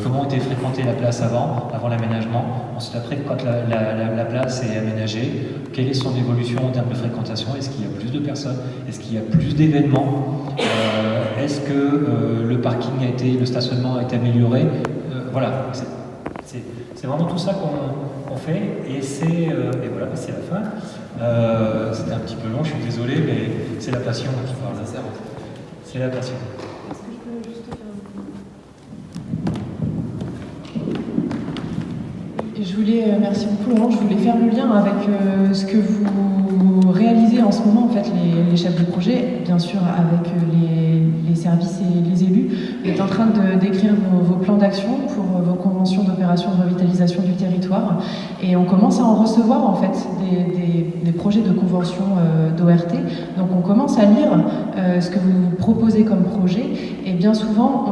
Comment était fréquentée la place avant l'aménagement. Ensuite, après, quand la place est aménagée, quelle est son évolution en termes de fréquentation? Est-ce qu'il y a plus de personnes? Est-ce qu'il y a plus d'événements? Est-ce que le stationnement a été amélioré? Voilà, c'est vraiment tout ça qu'on fait, et voilà, c'est la fin. C'était un petit peu long, je suis désolé, mais c'est la passion qui parle. C'est la passion. Est-ce que je peux juste faire un... Je voulais, merci beaucoup Laurent, je voulais faire le lien avec ce que vous réalisez en ce moment, en fait, les chefs de projet, bien sûr avec les services et les élus. Vous êtes en train d'écrire vos plans d'action pour vos conventions d'opération de revitalisation du territoire, et on commence à en recevoir en fait des projets de convention d'ORT. Donc on commence à lire ce que vous proposez comme projet, et bien souvent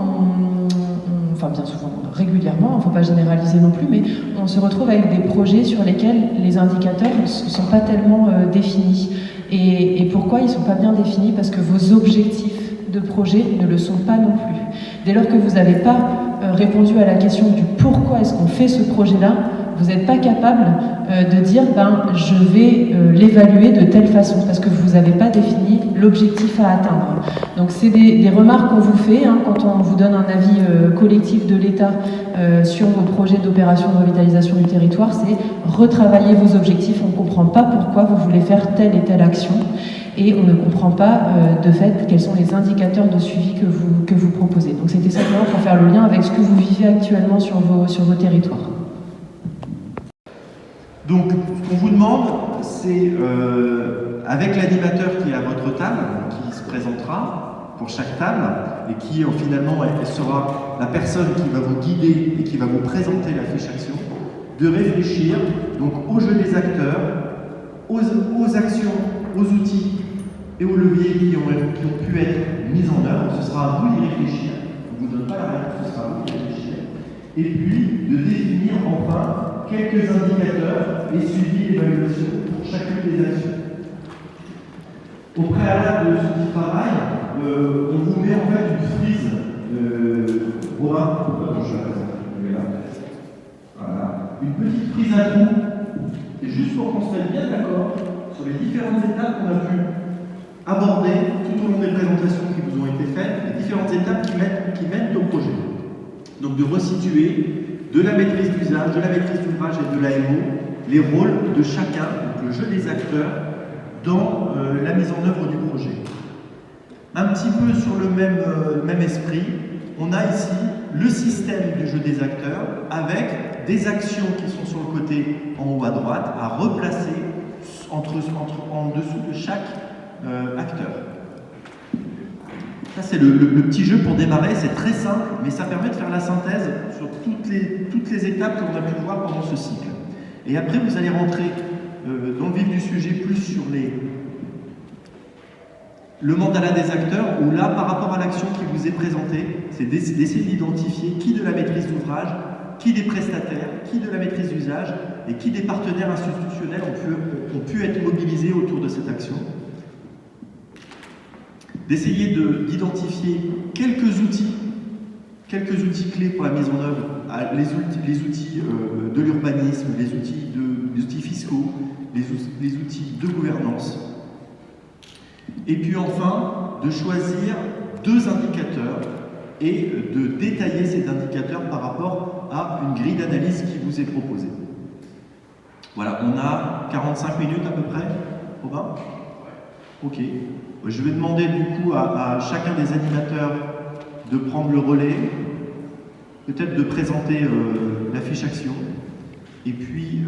régulièrement, il ne faut pas généraliser non plus, mais on se retrouve avec des projets sur lesquels les indicateurs ne sont pas tellement définis. Et pourquoi ils ne sont pas bien définis? Parce que vos objectifs de projet ne le sont pas non plus. Dès lors que vous n'avez pas répondu à la question du pourquoi est-ce qu'on fait ce projet-là, vous n'êtes pas capable de dire je vais l'évaluer de telle façon, parce que vous n'avez pas défini l'objectif à atteindre. Donc c'est des remarques qu'on vous fait quand on vous donne un avis collectif de l'État sur vos projets d'opération de revitalisation du territoire, c'est retravailler vos objectifs. On ne comprend pas pourquoi vous voulez faire telle et telle action, et on ne comprend pas de fait quels sont les indicateurs de suivi que vous proposez. Donc c'était simplement pour faire le lien avec ce que vous vivez actuellement sur vos territoires. Donc, ce qu'on vous demande, c'est, avec l'animateur qui est à votre table, qui se présentera pour chaque table, et qui finalement elle sera la personne qui va vous guider et qui va vous présenter la fiche action, de réfléchir donc au jeu des acteurs, aux actions, aux outils et aux leviers qui ont pu être mis en œuvre. Ce sera à vous d'y réfléchir. On ne vous donne pas la réponse, ce sera à vous d'y réfléchir. Et puis, de définir enfin quelques indicateurs et suivi l'évaluation pour chacune des actions. Au préalable de ce petit travail, on vous met en fait une frise. Romain, voilà. Une petite frise à trous, et juste pour qu'on se mette bien d'accord sur les différentes étapes qu'on a pu aborder tout au long des présentations qui vous ont été faites, les différentes étapes qui mènent au projet. Donc de resituer de la maîtrise d'usage, de la maîtrise d'ouvrage et de l'AMO, les rôles de chacun, donc le jeu des acteurs, dans la mise en œuvre du projet. Un petit peu sur le même esprit, on a ici le système du jeu des acteurs avec des actions qui sont sur le côté en haut à droite à replacer en dessous de chaque acteur. Ça, c'est le petit jeu pour démarrer, c'est très simple, mais ça permet de faire la synthèse sur toutes les étapes qu'on a pu voir pendant ce cycle. Et après, vous allez rentrer dans le vif du sujet, plus sur le mandat des acteurs, où là, par rapport à l'action qui vous est présentée, c'est d'essayer d'identifier qui de la maîtrise d'ouvrage, qui des prestataires, qui de la maîtrise d'usage, et qui des partenaires institutionnels ont pu être mobilisés autour de cette action. D'essayer d'identifier quelques outils clés pour la mise en œuvre, les outils de l'urbanisme, les outils fiscaux, les outils de gouvernance. Et puis enfin, de choisir 2 indicateurs et de détailler ces indicateurs par rapport à une grille d'analyse qui vous est proposée. Voilà, on a 45 minutes à peu près, Robin ? Ok. Je vais demander du coup à chacun des animateurs de prendre le relais, peut-être de présenter la fiche action, et puis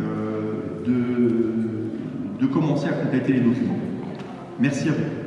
de commencer à compléter les documents. Merci à vous.